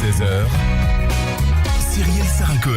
16h, Cyrielle Sarah-Cohen.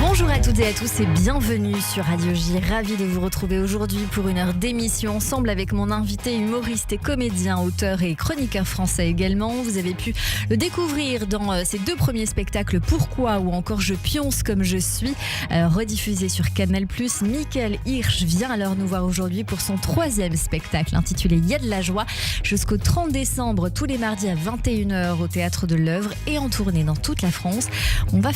Bonjour à toutes et à tous et bienvenue sur Radio J. Ravi de vous retrouver aujourd'hui pour une heure d'émission ensemble avec mon invité humoriste et comédien, auteur et chroniqueur français également. Vous avez pu le découvrir dans ses deux premiers spectacles Pourquoi ou encore Je pionce comme je suis, rediffusé sur Canal+. Michael Hirsch vient alors nous voir aujourd'hui pour son troisième spectacle intitulé Il y a de la joie, jusqu'au 30 décembre, tous les mardis à 21h au Théâtre de l'Œuvre et en tournée dans toute la France. On va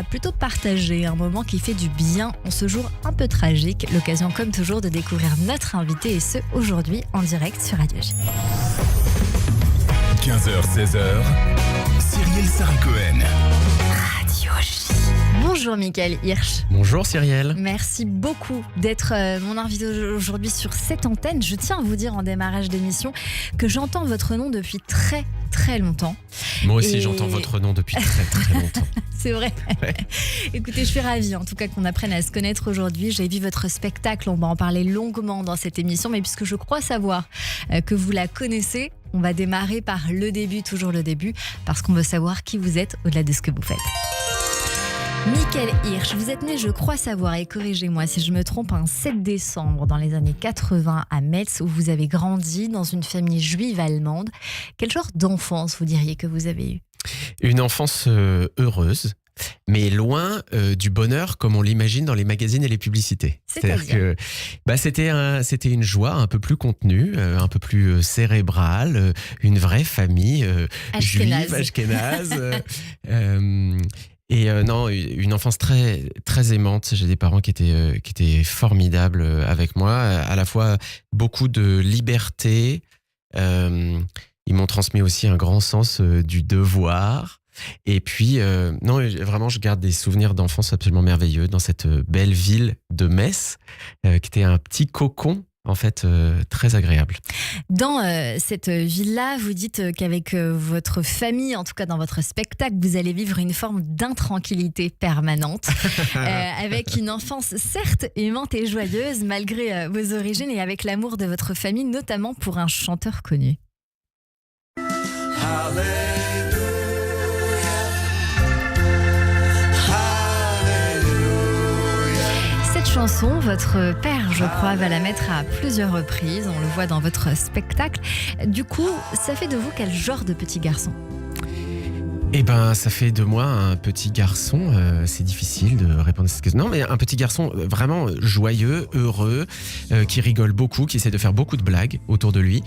plutôt partager un moment qui fait du bien en ce jour un peu tragique. L'occasion comme toujours de découvrir notre invité et ce aujourd'hui en direct sur Radio J. 15h, 16h, Cyrielle Sarah-Cohen. Radio J. Bonjour Michael Hirsch. Bonjour Cyrielle. Merci beaucoup d'être mon invité aujourd'hui sur cette antenne. Je tiens à vous dire en démarrage d'émission que j'entends votre nom depuis très très longtemps. Moi aussi j'entends votre nom depuis très très longtemps. C'est vrai. Ouais. Écoutez, je suis ravie en tout cas qu'on apprenne à se connaître aujourd'hui. J'ai vu votre spectacle, on va en parler longuement dans cette émission, mais puisque je crois savoir que vous la connaissez, on va démarrer par le début, toujours le début, parce qu'on veut savoir qui vous êtes au-delà de ce que vous faites. Michael Hirsch, vous êtes né, je crois savoir, et corrigez-moi si je me trompe, un 7 décembre dans les années 80 à Metz, où vous avez grandi dans une famille juive allemande. Quel genre d'enfance vous diriez que vous avez eu ? Une enfance heureuse, mais loin du bonheur comme on l'imagine dans les magazines et les publicités. C'est-à-dire que c'était une joie un peu plus contenue, un peu plus cérébrale, une vraie famille juive, ashkénaze. Non, une enfance très très aimante. J'ai des parents qui étaient formidables avec moi, à la fois beaucoup de liberté. Ils m'ont transmis aussi un grand sens du devoir. Et puis, non, vraiment, je garde des souvenirs d'enfance absolument merveilleux dans cette belle ville de Metz, qui était un petit cocon, en fait, très agréable. Dans cette ville-là, vous dites qu'avec votre famille, en tout cas dans votre spectacle, vous allez vivre une forme d'intranquillité permanente, avec une enfance certes aimante et joyeuse, malgré vos origines et avec l'amour de votre famille, notamment pour un chanteur connu. Cette chanson, votre père, je crois, va la mettre à plusieurs reprises. On le voit dans votre spectacle. Du coup, ça fait de vous quel genre de petit garçon ? Eh ben, ça fait de moi un petit garçon, c'est difficile de répondre à cette question. Non, mais un petit garçon vraiment joyeux, heureux, qui rigole beaucoup, qui essaie de faire beaucoup de blagues autour de lui.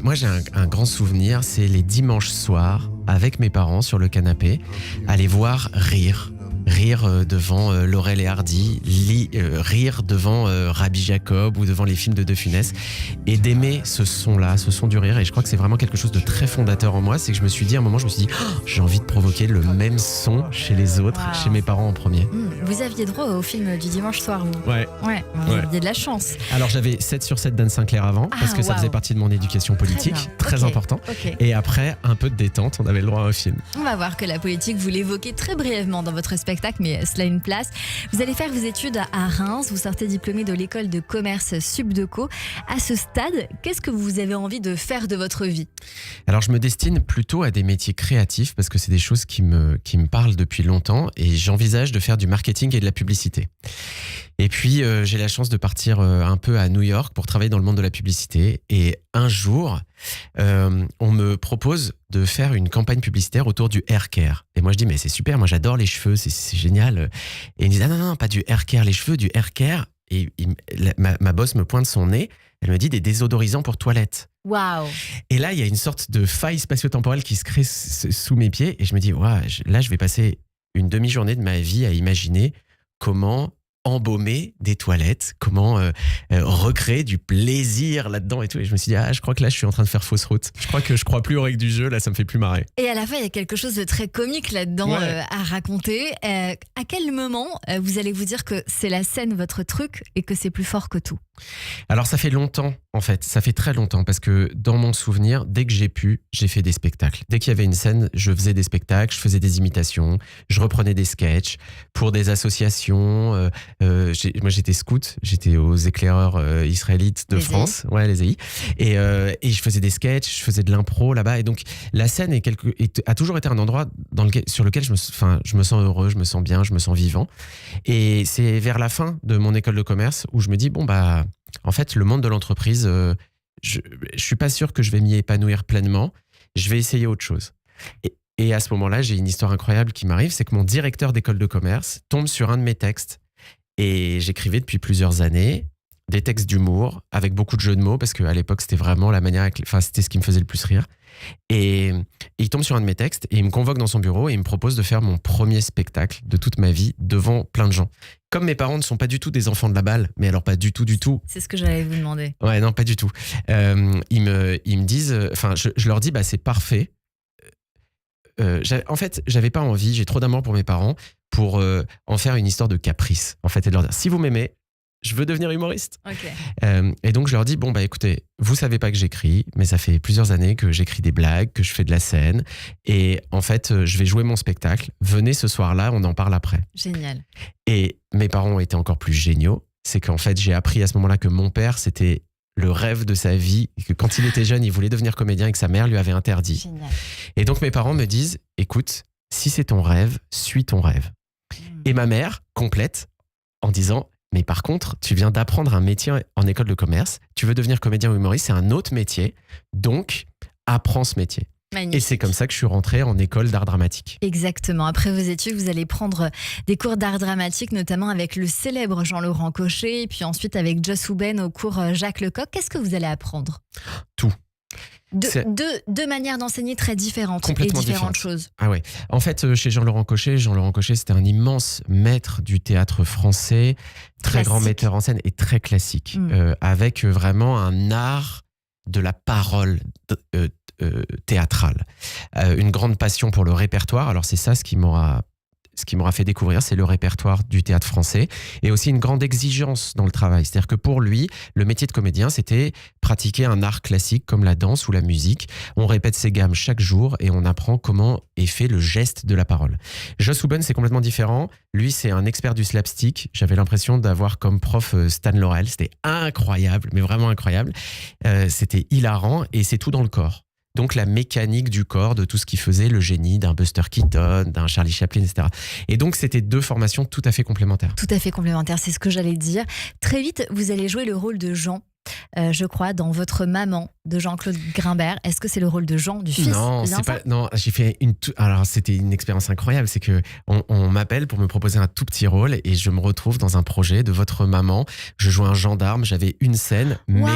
Moi, j'ai un grand souvenir, c'est les dimanches soirs, avec mes parents sur le canapé, aller voir rire devant Laurel et Hardy, rire devant Rabbi Jacob ou devant les films de De Funès, et d'aimer ce son-là, ce son du rire. Et je crois que c'est vraiment quelque chose de très fondateur en moi. C'est que je me suis dit, à un moment, j'ai envie de provoquer le même son chez les autres, wow. Chez mes parents en premier. Vous aviez droit au film du dimanche soir, vous ? Ouais. Vous aviez de la chance. Alors j'avais 7 sur 7 d'Anne Sinclair avant, parce que ça faisait partie de mon éducation politique, très important. Okay. Et après, un peu de détente, on avait le droit au film. On va voir que la politique, vous l'évoquez très brièvement dans votre spectacle, mais cela a une place. Vous allez faire vos études à Reims, vous sortez diplômé de l'école de commerce Subdeco. À ce stade, qu'est-ce que vous avez envie de faire de votre vie ? Alors je me destine plutôt à des métiers créatifs parce que c'est des choses qui me parlent depuis longtemps et j'envisage de faire du marketing et de la publicité. Et puis j'ai la chance de partir un peu à New York pour travailler dans le monde de la publicité et un jour on me propose de faire une campagne publicitaire autour du hair care. Et moi je dis mais c'est super, moi j'adore les cheveux, c'est génial. Et ils me disent ah non, pas du hair care, les cheveux, du hair care. Et ma boss me pointe son nez, elle me dit des désodorisants pour toilettes. Waouh. Et là il y a une sorte de faille spatio-temporelle qui se crée sous mes pieds et je me dis là je vais passer une demi-journée de ma vie à imaginer comment embaumer des toilettes, comment recréer du plaisir là-dedans et tout. Et je me suis dit, je crois que là, je suis en train de faire fausse route. Je crois plus aux règles du jeu, là, ça me fait plus marrer. Et à la fin, il y a quelque chose de très comique là-dedans à raconter. À quel moment vous allez vous dire que c'est la scène, votre truc, et que c'est plus fort que tout ? Alors ça fait longtemps, en fait, ça fait très longtemps, parce que dans mon souvenir, dès que j'ai pu, j'ai fait des spectacles. Dès qu'il y avait une scène, je faisais des spectacles, je faisais des imitations, je reprenais des sketchs pour des associations. Moi j'étais scout, j'étais aux éclaireurs israélites de Les France, ouais, les EI, et je faisais des sketchs, je faisais de l'impro là-bas, et donc la scène a toujours été un endroit sur lequel je me sens heureux, je me sens bien, je me sens vivant. Et c'est vers la fin de mon école de commerce où je me dis, en fait, le monde de l'entreprise, je suis pas sûr que je vais m'y épanouir pleinement. Je vais essayer autre chose. Et à ce moment-là, j'ai une histoire incroyable qui m'arrive, c'est que mon directeur d'école de commerce tombe sur un de mes textes. Et j'écrivais depuis plusieurs années des textes d'humour avec beaucoup de jeux de mots, parce qu'à l'époque, c'était vraiment c'était ce qui me faisait le plus rire. Et il tombe sur un de mes textes et il me convoque dans son bureau et il me propose de faire mon premier spectacle de toute ma vie devant plein de gens. Comme mes parents ne sont pas du tout des enfants de la balle, mais alors pas du tout. C'est ce que j'allais vous demander. Ouais, non, pas du tout. Ils me disent, je leur dis, c'est parfait. En fait, j'avais pas envie, j'ai trop d'amour pour mes parents pour en faire une histoire de caprice, en fait, et de leur dire, si vous m'aimez, je veux devenir humoriste. Okay. Et donc, je leur dis, écoutez, vous savez pas que j'écris, mais ça fait plusieurs années que j'écris des blagues, que je fais de la scène. Et en fait, je vais jouer mon spectacle. Venez ce soir-là, on en parle après. Génial. Et mes parents ont été encore plus géniaux. C'est qu'en fait, j'ai appris à ce moment-là que mon père, c'était le rêve de sa vie. Et que quand il était jeune, il voulait devenir comédien et que sa mère lui avait interdit. Génial. Et donc, mes parents me disent, écoute, si c'est ton rêve, suis ton rêve. Et ma mère complète en disant, mais par contre, tu viens d'apprendre un métier en école de commerce, tu veux devenir comédien ou humoriste, c'est un autre métier, donc apprends ce métier. Magnifique. Et c'est comme ça que je suis rentré en école d'art dramatique. Exactement. Après vos études, vous allez prendre des cours d'art dramatique, notamment avec le célèbre Jean-Laurent Cochet, et puis ensuite avec Joss Houben au cours Jacques Lecoq. Qu'est-ce que vous allez apprendre ? Tout. Deux manières d'enseigner très différentes. Complètement et différentes différentes. choses. Ah ouais. En fait, chez Jean-Laurent Cochet, c'était un immense maître du théâtre français, très grand metteur en scène et très classique, avec vraiment un art de la parole théâtrale. Une grande passion pour le répertoire. Alors c'est ça ce qui m'aura fait découvrir, c'est le répertoire du théâtre français, et aussi une grande exigence dans le travail. C'est-à-dire que pour lui, le métier de comédien, c'était pratiquer un art classique comme la danse ou la musique. On répète ses gammes chaque jour et on apprend comment est fait le geste de la parole. Joss Houben, c'est complètement différent. Lui, c'est un expert du slapstick. J'avais l'impression d'avoir comme prof Stan Laurel. C'était incroyable, mais vraiment incroyable. C'était hilarant et c'est tout dans le corps. Donc la mécanique du corps, de tout ce qui faisait le génie d'un Buster Keaton, d'un Charlie Chaplin, etc. Et donc c'était deux formations tout à fait complémentaires. Tout à fait complémentaires, c'est ce que j'allais dire. Très vite, vous allez jouer le rôle de Jean, je crois, dans Votre maman de Jean-Claude Grimbert. Est-ce que c'est le rôle de Jean, du fils ? Non, c'est pas. Non, j'ai fait alors c'était une expérience incroyable. C'est que on m'appelle pour me proposer un tout petit rôle et je me retrouve dans un projet de Votre maman. Je joue un gendarme. J'avais une scène, mais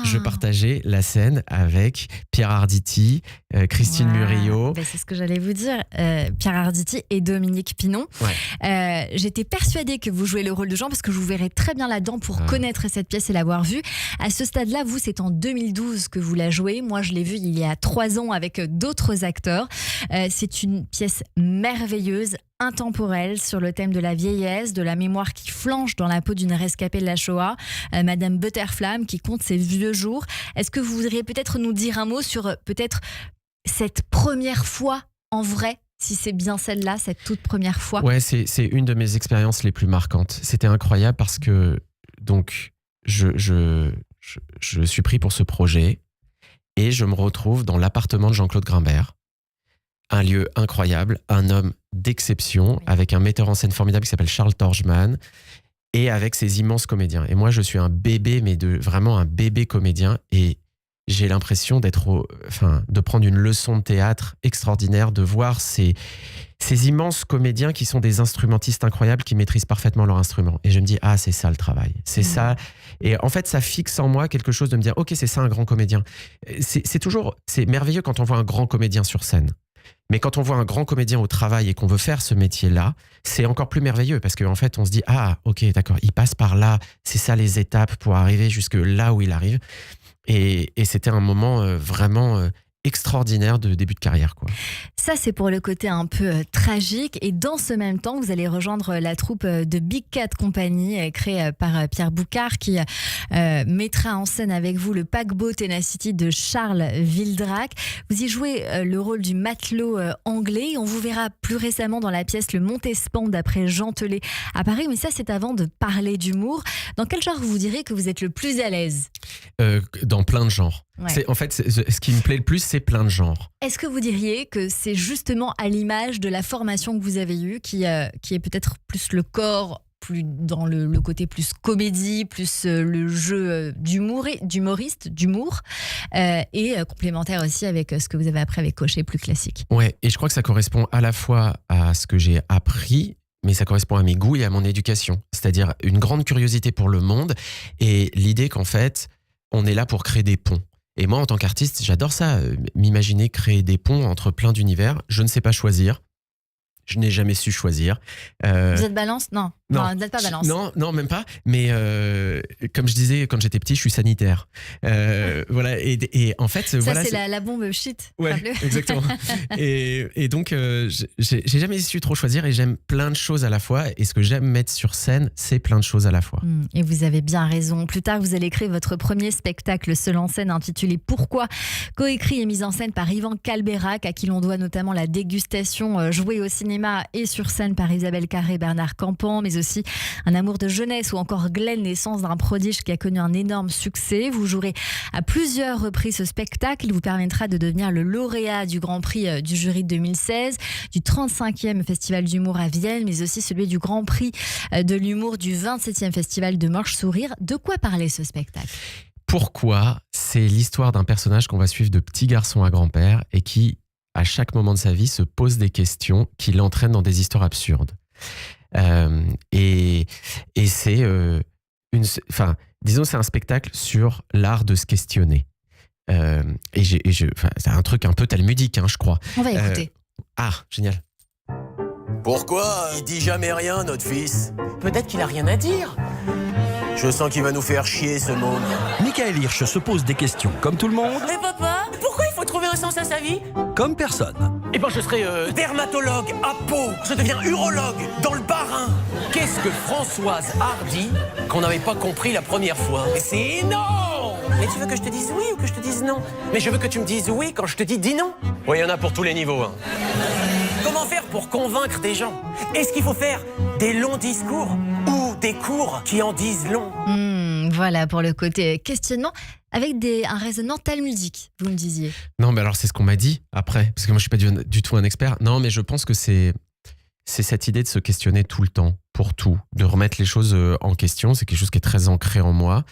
je partageais la scène avec Pierre Arditi, Christine Murillo. C'est ce que j'allais vous dire. Pierre Arditi et Dominique Pinon. Ouais. J'étais persuadée que vous jouez le rôle de Jean parce que je vous verrais très bien là-dedans pour connaître cette pièce et l'avoir vue. À ce stade-là, vous, c'est en 2012 que vous la jouez. Moi, je l'ai vue il y a 3 ans avec d'autres acteurs. C'est une pièce merveilleuse, intemporelle, sur le thème de la vieillesse, de la mémoire qui flanche dans la peau d'une rescapée de la Shoah, Madame Butterflamme qui compte ses vieux jours. Est-ce que vous voudriez peut-être nous dire un mot sur peut-être cette première fois en vrai, si c'est bien celle-là, cette toute première fois ? Ouais, c'est une de mes expériences les plus marquantes. C'était incroyable parce que donc je suis pris pour ce projet et je me retrouve dans l'appartement de Jean-Claude Grimbert. Un lieu incroyable, un homme d'exception, avec un metteur en scène formidable qui s'appelle Charles Torgman et avec ses immenses comédiens. Et moi, je suis un bébé, mais vraiment un bébé comédien, et j'ai l'impression de prendre une leçon de théâtre extraordinaire, de voir ces immenses comédiens qui sont des instrumentistes incroyables, qui maîtrisent parfaitement leur instrument. Et je me dis, c'est ça le travail. C'est ça. Et en fait, ça fixe en moi quelque chose de me dire, ok, c'est ça un grand comédien. C'est merveilleux quand on voit un grand comédien sur scène. Mais quand on voit un grand comédien au travail et qu'on veut faire ce métier-là, c'est encore plus merveilleux parce qu'en fait, on se dit, ok, d'accord, il passe par là. C'est ça les étapes pour arriver jusque là où il arrive. Et c'était un moment vraiment extraordinaire de début de carrière, quoi. Ça, c'est pour le côté un peu tragique. Et dans ce même temps, vous allez rejoindre la troupe de Big Cat Company, créée par Pierre Boucard, qui mettra en scène avec vous le paquebot Tenacity de Charles Wildrac. Vous y jouez le rôle du matelot anglais. On vous verra plus récemment dans la pièce Le Montespan d'après Jean Telet à Paris. Mais ça, c'est avant de parler d'humour. Dans quel genre vous direz que vous êtes le plus à l'aise ? Dans plein de genres. Ouais. En fait, ce qui me plaît le plus, c'est plein de genres. Est-ce que vous diriez que c'est justement à l'image de la formation que vous avez eue, qui est peut-être plus le corps, plus dans le côté plus comédie, plus le jeu d'humoriste, d'humour, et complémentaire aussi avec ce que vous avez appris avec Cochet, plus classique. Ouais, et je crois que ça correspond à la fois à ce que j'ai appris, mais ça correspond à mes goûts et à mon éducation. C'est-à-dire une grande curiosité pour le monde et l'idée qu'en fait, on est là pour créer des ponts. Et moi, en tant qu'artiste, j'adore ça, m'imaginer créer des ponts entre plein d'univers. Je ne sais pas choisir. Je n'ai jamais su choisir. Vous êtes balance ? Non, vous n'êtes pas balance. Non, même pas. Mais comme je disais, quand j'étais petit, je suis sanitaire. Voilà. Et en fait, ça, voilà, c'est la bombe shit. Ouais, exactement. et donc, j'ai jamais su trop choisir et j'aime plein de choses à la fois. Et ce que j'aime mettre sur scène, c'est plein de choses à la fois. Et vous avez bien raison. Plus tard, vous allez créer votre premier spectacle seul en scène intitulé Pourquoi, coécrit et mis en scène par Yvan Calberac, à qui l'on doit notamment la dégustation jouée au cinéma et sur scène par Isabelle Carré et Bernard Campan, mais aussi Un amour de jeunesse ou encore Glenn, naissance d'un prodige, qui a connu un énorme succès. Vous jouerez à plusieurs reprises ce spectacle. Il vous permettra de devenir le lauréat du Grand Prix du jury de 2016, du 35e Festival d'humour à Vienne, mais aussi celui du Grand Prix de l'humour du 27e Festival de Morche Sourire. De quoi parlait ce spectacle ? Pourquoi ? C'est l'histoire d'un personnage qu'on va suivre de petit garçon à grand-père et qui, à chaque moment de sa vie, se pose des questions qui l'entraînent dans des histoires absurdes. Et c'est disons, c'est un spectacle sur l'art de se questionner. C'est un truc un peu talmudique, je crois. On va écouter. Génial. Pourquoi il dit jamais rien, notre fils? Peut-être qu'il a rien à dire. Je sens qu'il va nous faire chier, ce môme. Michael Hirsch se pose des questions comme tout le monde, Mais papa, pourquoi il faut trouver un sens à sa vie? comme personne. Eh ben je serai Dermatologue à Pau. Je deviens urologue dans le Bas-Rhin. Qu'est-ce que Françoise Hardy qu'on n'avait pas compris la première fois? Mais c'est énorme. Mais tu veux que je te dise oui ou que je te dise non? Mais je veux que tu me dises oui quand je te dis non. Oui, il y en a pour tous les niveaux. Comment faire pour convaincre des gens? Est-ce qu'il faut faire des longs discours ou des cours qui en disent long? Voilà pour le côté questionnement avec un raisonnement talmudique, vous me disiez. Non, mais alors c'est ce qu'on m'a dit après, parce que moi je suis pas du tout un expert. Non, mais je pense que c'est cette idée de se questionner tout le temps, pour tout, de remettre les choses en question. C'est quelque chose qui est très ancré en moi,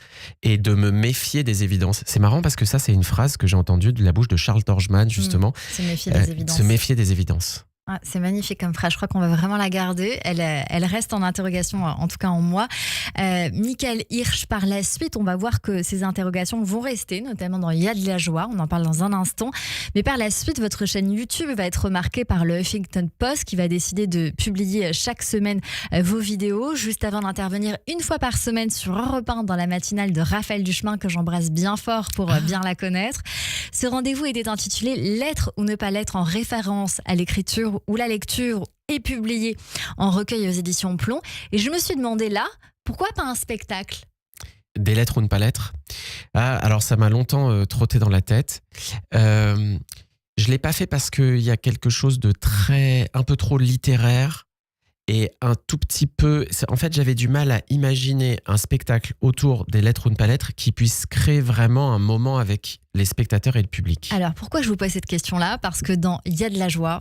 et de me méfier des évidences. C'est marrant parce que ça, c'est une phrase que j'ai entendue de la bouche de Charles Torjman, justement. Se méfier des évidences. Se méfier des évidences. Ah, c'est magnifique comme phrase, je crois qu'on va vraiment la garder. Elle reste en interrogation, en tout cas en moi. Michael Hirsch, par la suite, on va voir que ces interrogations vont rester, notamment dans Il y a de la joie, on en parle dans un instant. Mais par la suite, votre chaîne YouTube va être remarquée par le Huffington Post, qui va décider de publier chaque semaine vos vidéos, juste avant d'intervenir une fois par semaine sur Europe 1 dans la matinale de Raphaël Duchemin, que j'embrasse bien fort pour bien la connaître. Ce rendez-vous était intitulé « L'être ou ne pas l'être » en référence à l'écriture où la lecture est publiée en recueil aux éditions Plomb. Et je me suis demandé là, pourquoi pas un spectacle ? Des lettres ou ne pas lettres ? Alors ça m'a longtemps trotté dans la tête. Je l'ai pas fait parce qu'il y a quelque chose de un peu trop littéraire et un tout petit peu... En fait, j'avais du mal à imaginer un spectacle autour des lettres ou ne pas lettres qui puisse créer vraiment un moment avec les spectateurs et le public. Alors, pourquoi je vous pose cette question-là ? Parce que dans Il y a de la joie,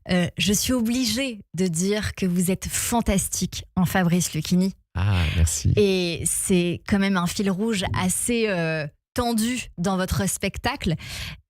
je suis obligée de dire que vous êtes fantastique en Fabrice Lucchini. Ah, merci. Et c'est quand même un fil rouge assez tendu dans votre spectacle.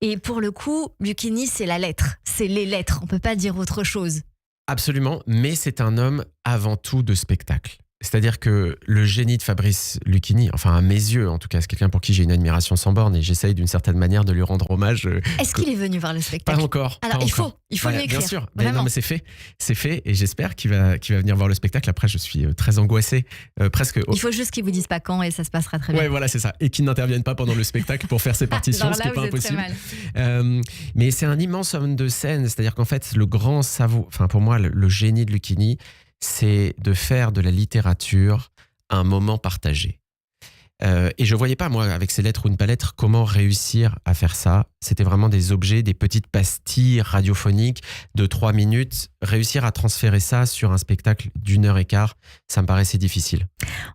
Et pour le coup, Lucchini, c'est la lettre. C'est les lettres. On ne peut pas dire autre chose. Absolument, mais c'est un homme avant tout de spectacle. C'est-à-dire que le génie de Fabrice Lucchini, enfin à mes yeux en tout cas, c'est quelqu'un pour qui j'ai une admiration sans borne et j'essaye d'une certaine manière de lui rendre hommage. Est-ce qu'il est venu voir le spectacle? Pas encore. Alors pas il encore. faut lui écrire. Bien sûr, Vraiment. non mais c'est fait et j'espère qu'il va venir voir le spectacle. Après je suis très angoissé, presque. Il faut juste qu'il vous dise pas quand et ça se passera très bien. Ouais voilà c'est ça, et qu'il n'intervienne pas pendant le spectacle pour faire ses partitions, Alors ce qui là, est pas vous êtes très impossible. mal. Mais c'est un immense homme de scène, c'est-à-dire qu'en fait le grand enfin pour moi le génie de Lucchini, c'est de faire de la littérature un moment partagé. Et je voyais pas, moi, avec ces lettres ou une pas lettre, comment réussir à faire ça. C'était vraiment des objets, des petites pastilles radiophoniques de 3 minutes. Réussir à transférer ça sur un spectacle d'1h15, ça me paraissait difficile.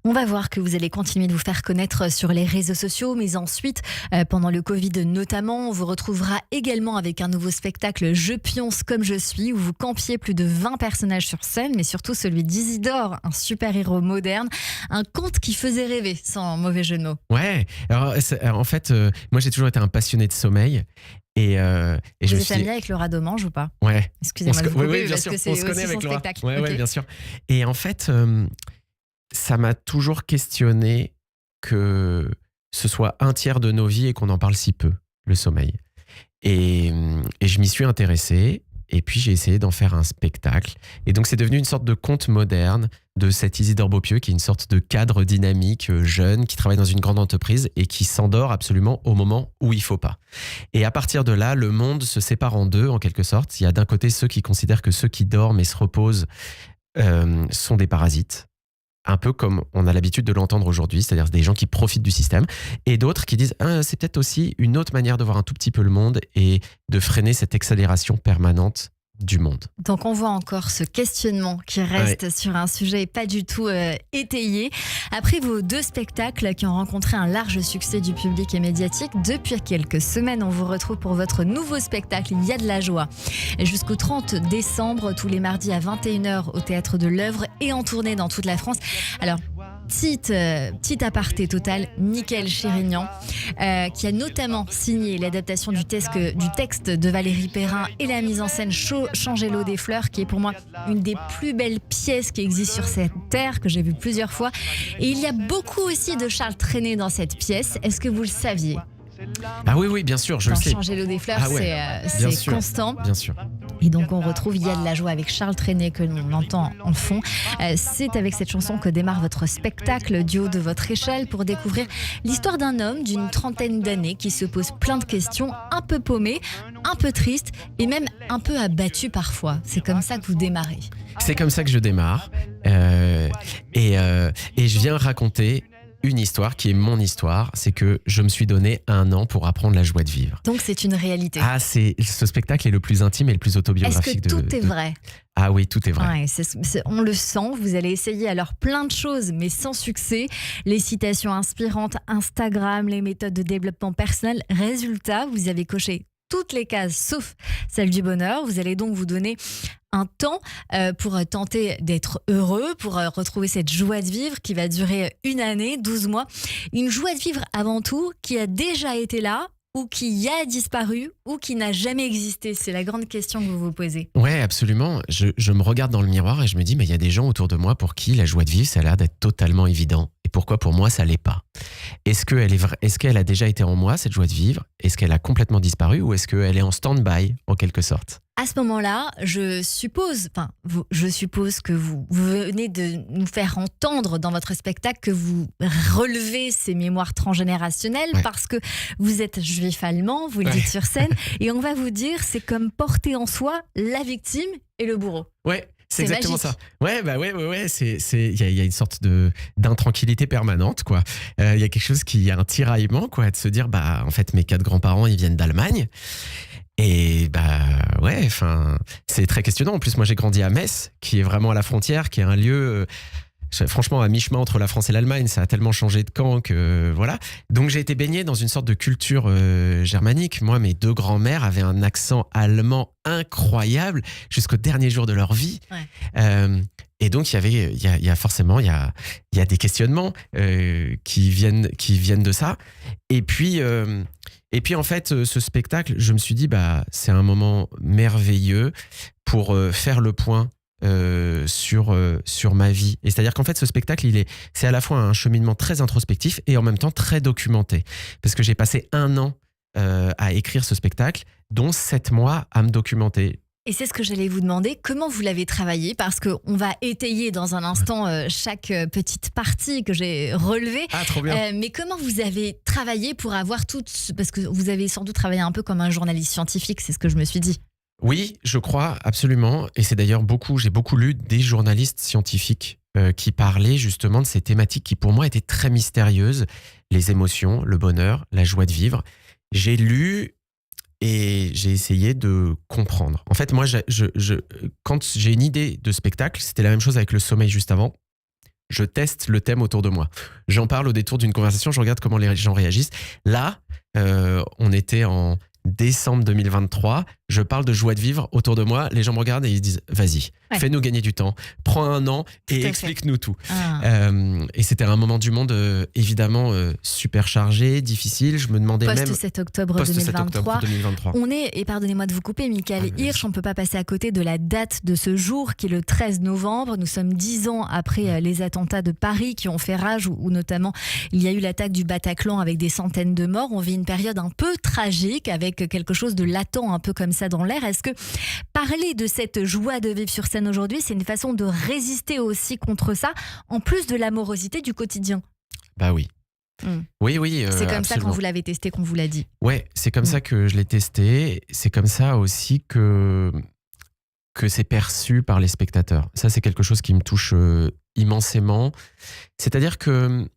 On va voir que vous allez continuer de vous faire connaître sur les réseaux sociaux, mais ensuite, pendant le Covid notamment, on vous retrouvera également avec un nouveau spectacle Je pionce comme je suis, où vous campiez plus de 20 personnages sur scène, mais surtout celui d'Isidore, un super-héros moderne, un conte qui faisait rêver, sans mauvais jeu de mots. Ouais, alors en fait, moi j'ai toujours été un passionné de sommeil. Et je Vous me êtes suis familier avec Laura Domange ou pas? Ouais. Excusez-moi de vous couper, oui, bien parce sûr, que c'est on se connaît aussi avec son Laura. spectacle. Ouais, Ok. ouais, bien sûr. Et en fait, ça m'a toujours questionné que ce soit un tiers de nos vies et qu'on en parle si peu, le sommeil. Et je m'y suis intéressé. Et puis j'ai essayé d'en faire un spectacle. Et donc c'est devenu une sorte de conte moderne de cet Isidore Beaupieux, qui est une sorte de cadre dynamique, jeune, qui travaille dans une grande entreprise et qui s'endort absolument au moment où il faut pas. Et à partir de là, le monde se sépare en deux, en quelque sorte. Il y a d'un côté ceux qui considèrent que ceux qui dorment et se reposent sont des parasites. Un peu comme on a l'habitude de l'entendre aujourd'hui, c'est-à-dire des gens qui profitent du système, et d'autres qui disent c'est peut-être aussi une autre manière de voir un tout petit peu le monde et de freiner cette accélération permanente du monde. Donc on voit encore ce questionnement qui reste sur un sujet pas du tout étayé. Après vos 2 spectacles qui ont rencontré un large succès du public et médiatique, depuis quelques semaines, on vous retrouve pour votre nouveau spectacle Il y a de la joie. Et jusqu'au 30 décembre, tous les mardis à 21h au Théâtre de l'Œuvre et en tournée dans toute la France. Alors, petit aparté total, Mickaël Chérignan, qui a notamment signé l'adaptation du texte de Valérie Perrin et la mise en scène Changer l'eau des fleurs, qui est pour moi une des plus belles pièces qui existent sur cette terre, que j'ai vue plusieurs fois. Et il y a beaucoup aussi de Charles Trenet dans cette pièce. Est-ce que vous le saviez? Ah oui, bien sûr, je Dans le sais. Changer l'eau des fleurs, Ah ouais, c'est bien sûr, constant. Bien sûr. Et donc on retrouve Il y a de la joie avec Charles Trenet que l'on entend en fond. C'est avec cette chanson que démarre votre spectacle du haut de votre échelle pour découvrir l'histoire d'un homme d'une 30aine d'années qui se pose plein de questions, un peu paumé, un peu triste et même un peu abattu parfois. C'est comme ça que vous démarrez. C'est comme ça que je démarre. Et je viens raconter une histoire qui est mon histoire. C'est que je me suis donné 1 an pour apprendre la joie de vivre. Donc c'est une réalité. Ah, ce spectacle est le plus intime et le plus autobiographique. Est-ce que tout est vrai? Ah oui, tout est vrai. Ouais, on le sent, vous allez essayer alors plein de choses, mais sans succès. Les citations inspirantes, Instagram, les méthodes de développement personnel. Résultat, vous avez coché toutes les cases sauf celle du bonheur. Vous allez donc vous donner un temps pour tenter d'être heureux, pour retrouver cette joie de vivre qui va durer 1 année, 12 mois. Une joie de vivre avant tout qui a déjà été là ou qui a disparu ou qui n'a jamais existé. C'est la grande question que vous vous posez. Ouais, absolument. Je me regarde dans le miroir et je me dis, mais il y a des gens autour de moi pour qui la joie de vivre, ça a l'air d'être totalement évident. Et pourquoi pour moi, ça l'est pas? Est-ce qu'elle a déjà été en moi, cette joie de vivre? Est-ce qu'elle a complètement disparu ou est-ce qu'elle est en stand-by, en quelque sorte? À ce moment-là, je suppose que vous venez de nous faire entendre dans votre spectacle que vous relevez ces mémoires transgénérationnelles parce que vous êtes juif allemand, vous le dites sur scène, et on va vous dire c'est comme porter en soi la victime et le bourreau. Ouais. C'est exactement magique. ça. Ouais. Il y a une sorte d'intranquillité permanente, quoi. Il y a quelque chose qui a un tiraillement, quoi, de se dire, en fait, mes 4 grands-parents, ils viennent d'Allemagne. Et c'est très questionnant. En plus, moi, j'ai grandi à Metz, qui est vraiment à la frontière, qui est un lieu, franchement, à mi-chemin entre la France et l'Allemagne. Ça a tellement changé de camp que voilà. Donc, j'ai été baigné dans une sorte de culture germanique. Moi, mes 2 grands-mères avaient un accent allemand incroyable jusqu'au dernier jour de leur vie. Ouais. Et donc, il y a forcément des questionnements qui viennent de ça. Et puis, en fait, ce spectacle, je me suis dit, c'est un moment merveilleux pour faire le point sur ma vie. Et c'est-à-dire qu'en fait, ce spectacle, c'est à la fois un cheminement très introspectif et en même temps très documenté. Parce que j'ai passé 1 an à écrire ce spectacle, dont 7 mois à me documenter. Et c'est ce que j'allais vous demander, comment vous l'avez travaillé, parce qu'on va étayer dans un instant chaque petite partie que j'ai relevée. Ah, trop bien. Mais comment vous avez travaillé pour avoir parce que vous avez sans doute travaillé un peu comme un journaliste scientifique, c'est ce que je me suis dit. Oui, je crois, absolument. Et c'est d'ailleurs j'ai beaucoup lu des journalistes scientifiques qui parlaient justement de ces thématiques qui pour moi étaient très mystérieuses. Les émotions, le bonheur, la joie de vivre. J'ai lu et j'ai essayé de comprendre. En fait, moi, quand j'ai une idée de spectacle, c'était la même chose avec le sommeil juste avant. Je teste le thème autour de moi. J'en parle au détour d'une conversation, je regarde comment les gens réagissent. Là, on était en décembre 2023, je parle de joie de vivre autour de moi, les gens me regardent et ils disent vas-y, fais-nous gagner du temps, prends 1 an et explique-nous tout. Et c'était un moment du monde évidemment super chargé, difficile, je me demandais Post 7 octobre 2023. On est, et pardonnez-moi de vous couper, Michael Hirsch, on ne peut pas passer à côté de la date de ce jour qui est le 13 novembre, nous sommes 10 ans après les attentats de Paris qui ont fait rage, où notamment il y a eu l'attaque du Bataclan avec des centaines de morts. On vit une période un peu tragique avec quelque chose de latent un peu comme ça dans l'air. Est-ce que parler de cette joie de vivre sur scène aujourd'hui, c'est une façon de résister aussi contre ça, en plus de l'amorosité du quotidien? Bah oui. Oui. C'est comme ça quand vous l'avez testé, qu'on vous l'a dit. Ouais, c'est comme ça que je l'ai testé. C'est comme ça aussi que c'est perçu par les spectateurs. Ça, c'est quelque chose qui me touche immensément. C'est-à-dire que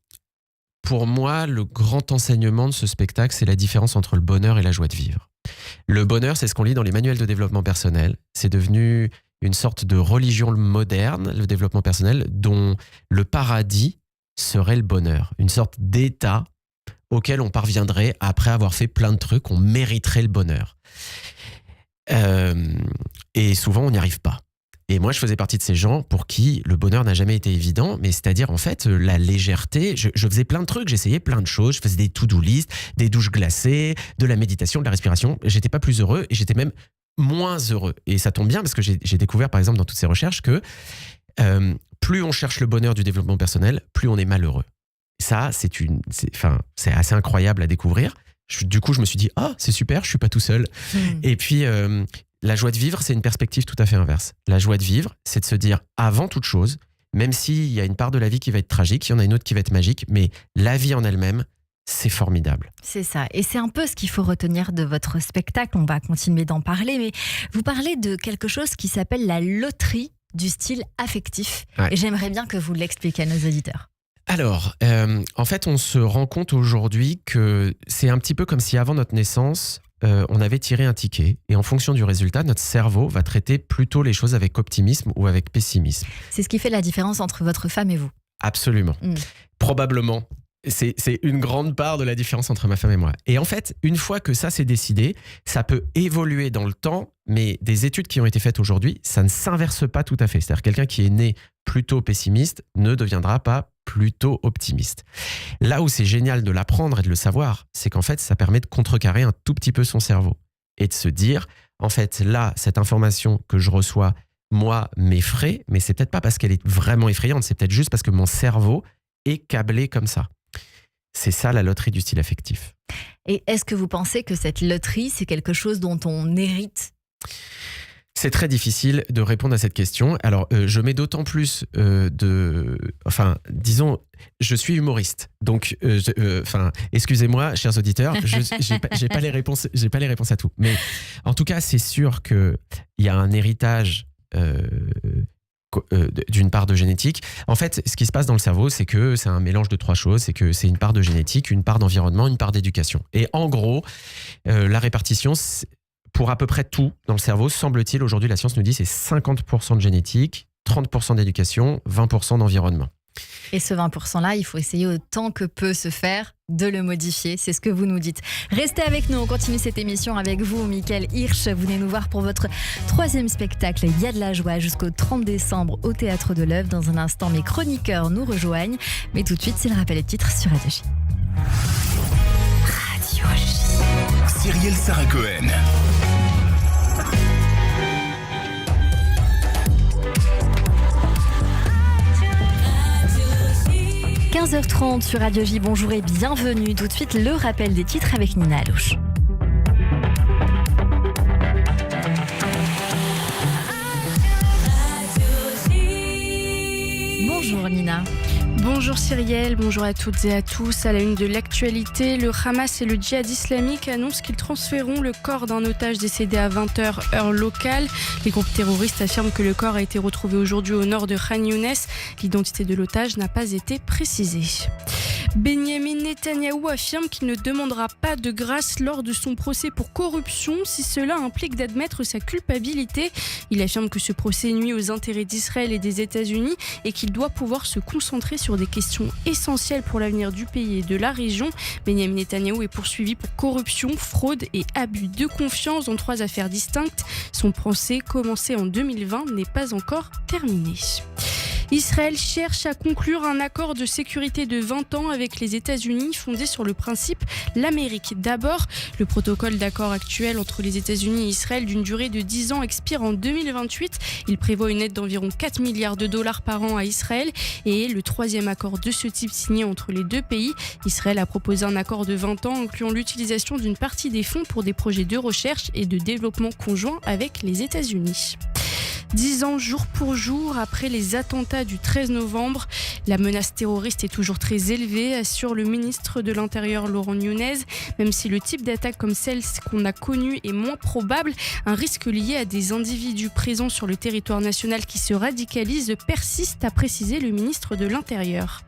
pour moi, le grand enseignement de ce spectacle, c'est la différence entre le bonheur et la joie de vivre. Le bonheur, c'est ce qu'on lit dans les manuels de développement personnel. C'est devenu une sorte de religion moderne, le développement personnel, dont le paradis serait le bonheur. Une sorte d'état auquel on parviendrait après avoir fait plein de trucs, on mériterait le bonheur. Et souvent, on n'y arrive pas. Et moi, je faisais partie de ces gens pour qui le bonheur n'a jamais été évident, mais c'est-à-dire, en fait, la légèreté. Je faisais plein de trucs, j'essayais plein de choses, je faisais des to-do list, des douches glacées, de la méditation, de la respiration. J'étais pas plus heureux et j'étais même moins heureux. Et ça tombe bien parce que j'ai découvert, par exemple, dans toutes ces recherches, que plus on cherche le bonheur du développement personnel, plus on est malheureux. Ça, c'est assez incroyable à découvrir. Du coup, je me suis dit, c'est super, je suis pas tout seul. Et puis, la joie de vivre, c'est une perspective tout à fait inverse. La joie de vivre, c'est de se dire, avant toute chose, même s'il y a une part de la vie qui va être tragique, il y en a une autre qui va être magique, mais la vie en elle-même, c'est formidable. C'est ça. Et c'est un peu ce qu'il faut retenir de votre spectacle. On va continuer d'en parler, mais vous parlez de quelque chose qui s'appelle la loterie du style affectif. Et j'aimerais bien que vous l'expliquiez à nos auditeurs. Alors, en fait, on se rend compte aujourd'hui que c'est un petit peu comme si avant notre naissance, on avait tiré un ticket et en fonction du résultat, notre cerveau va traiter plutôt les choses avec optimisme ou avec pessimisme. C'est ce qui fait la différence entre votre femme et vous. Absolument. Probablement. C'est une grande part de la différence entre ma femme et moi. Et en fait, une fois que ça c'est décidé, ça peut évoluer dans le temps, mais des études qui ont été faites aujourd'hui, ça ne s'inverse pas tout à fait. C'est-à-dire quelqu'un qui est né plutôt pessimiste ne deviendra pas plutôt optimiste. Là où c'est génial de l'apprendre et de le savoir, c'est qu'en fait, ça permet de contrecarrer un tout petit peu son cerveau et de se dire, en fait, là, cette information que je reçois, moi, m'effraie, mais c'est peut-être pas parce qu'elle est vraiment effrayante, c'est peut-être juste parce que mon cerveau est câblé comme ça. C'est ça la loterie du style affectif. Et est-ce que vous pensez que cette loterie, c'est quelque chose dont on hérite ? C'est très difficile de répondre à cette question. Alors, je mets d'autant plus disons, je suis humoriste. Donc, excusez-moi, chers auditeurs, j'ai pas les réponses à tout. Mais en tout cas, c'est sûr qu'il y a un héritage d'une part de génétique. En fait, ce qui se passe dans le cerveau, c'est que c'est un mélange de 3 choses. C'est que c'est une part de génétique, une part d'environnement, une part d'éducation. Et en gros, la répartition, pour à peu près tout dans le cerveau, semble-t-il, aujourd'hui, la science nous dit c'est 50% de génétique, 30% d'éducation, 20% d'environnement. Et ce 20%-là, il faut essayer autant que peut se faire de le modifier. C'est ce que vous nous dites. Restez avec nous, on continue cette émission avec vous, Michael Hirsch. Vous venez nous voir pour votre 3e spectacle, Il y a de la joie, jusqu'au 30 décembre au Théâtre de l'Œuvre. Dans un instant, mes chroniqueurs nous rejoignent. Mais tout de suite, c'est le rappel des titres sur Radio J. Radio J. Cyrielle Sarah Cohen. 16h30 sur Radio J. Bonjour et bienvenue. Tout de suite, le rappel des titres avec Nina Alouche. Bonjour Nina. Bonjour Cyrielle, bonjour à toutes et à tous. À la une de l'actualité, le Hamas et le djihad islamique annoncent qu'ils transféreront le corps d'un otage décédé à 20h heure locale. Les groupes terroristes affirment que le corps a été retrouvé aujourd'hui au nord de Khan Younes. L'identité de l'otage n'a pas été précisée. Benyamin Netanyahou affirme qu'il ne demandera pas de grâce lors de son procès pour corruption si cela implique d'admettre sa culpabilité. Il affirme que ce procès nuit aux intérêts d'Israël et des États-Unis et qu'il doit pouvoir se concentrer sur des questions essentielles pour l'avenir du pays et de la région. Benyamin Netanyahou est poursuivi pour corruption, fraude et abus de confiance dans 3 affaires distinctes. Son procès, commencé en 2020, n'est pas encore terminé. Israël cherche à conclure un accord de sécurité de 20 ans avec les États-Unis fondé sur le principe l'Amérique d'abord. Le protocole d'accord actuel entre les États-Unis et Israël d'une durée de 10 ans expire en 2028. Il prévoit une aide d'environ 4 milliards de dollars par an à Israël et est le 3e accord de ce type signé entre les deux pays. Israël a proposé un accord de 20 ans incluant l'utilisation d'une partie des fonds pour des projets de recherche et de développement conjoints avec les États-Unis. 10 ans jour pour jour après les attentats du 13 novembre. La menace terroriste est toujours très élevée, assure le ministre de l'Intérieur Laurent Nunez. Même si le type d'attaque comme celle qu'on a connue est moins probable, un risque lié à des individus présents sur le territoire national qui se radicalisent persiste, a précisé le ministre de l'Intérieur.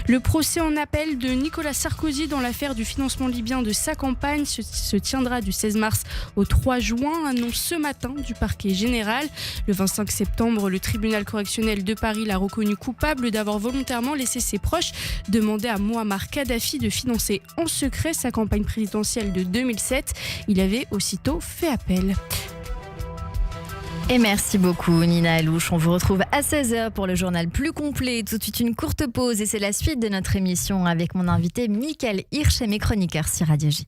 Le procès en appel de Nicolas Sarkozy dans l'affaire du financement libyen de sa campagne se tiendra du 16 mars au 3 juin, annonce ce matin du parquet général. Le 25 septembre, le tribunal correctionnel de Paris l'a reconnu coupable d'avoir volontairement laissé ses proches demander à Mouammar Kadhafi de financer en secret sa campagne présidentielle de 2007. Il avait aussitôt fait appel. Et merci beaucoup Nina Alouche. On vous retrouve à 16h pour le journal plus complet. Tout de suite une courte pause et c'est la suite de notre émission avec mon invité Michael Hirsch et mes chroniqueurs sur Radio J.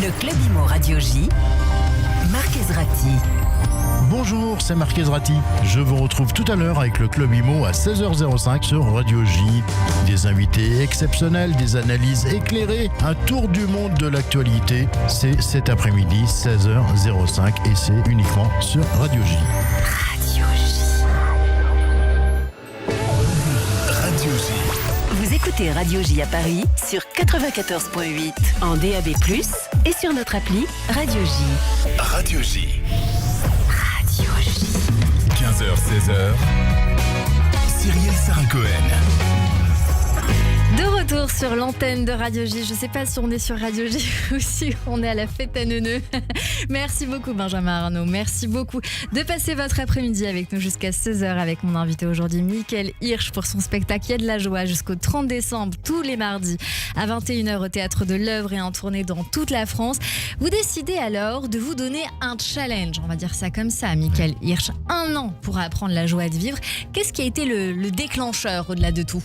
Le Club Imo Radio J, Marc Ezrati. Bonjour, c'est Marc Ezrati. Je vous retrouve tout à l'heure avec le Club Imo à 16h05 sur Radio J. Des invités exceptionnels, des analyses éclairées, un tour du monde de l'actualité. C'est cet après-midi, 16h05 et c'est uniquement sur Radio J. Radio J. Radio J. Vous écoutez Radio J à Paris sur 94.8 en DAB+, et sur notre appli Radio J. Radio J. Radio J. 15h-16h. Cyrielle Sarah Cohen. De retour sur l'antenne de Radio J. Je ne sais pas si on est sur Radio J ou si on est à la fête à Neuneu. Merci beaucoup Benjamin Arnaud. Merci beaucoup de passer votre après-midi avec nous jusqu'à 16h avec mon invité aujourd'hui, Michael Hirsch, pour son spectacle Il y a de la joie jusqu'au 30 décembre, tous les mardis à 21h au Théâtre de l'Œuvre et en tournée dans toute la France. Vous décidez alors de vous donner un challenge, on va dire ça comme ça, Michael Hirsch. 1 an pour apprendre la joie de vivre. Qu'est-ce qui a été le déclencheur au-delà de tout ?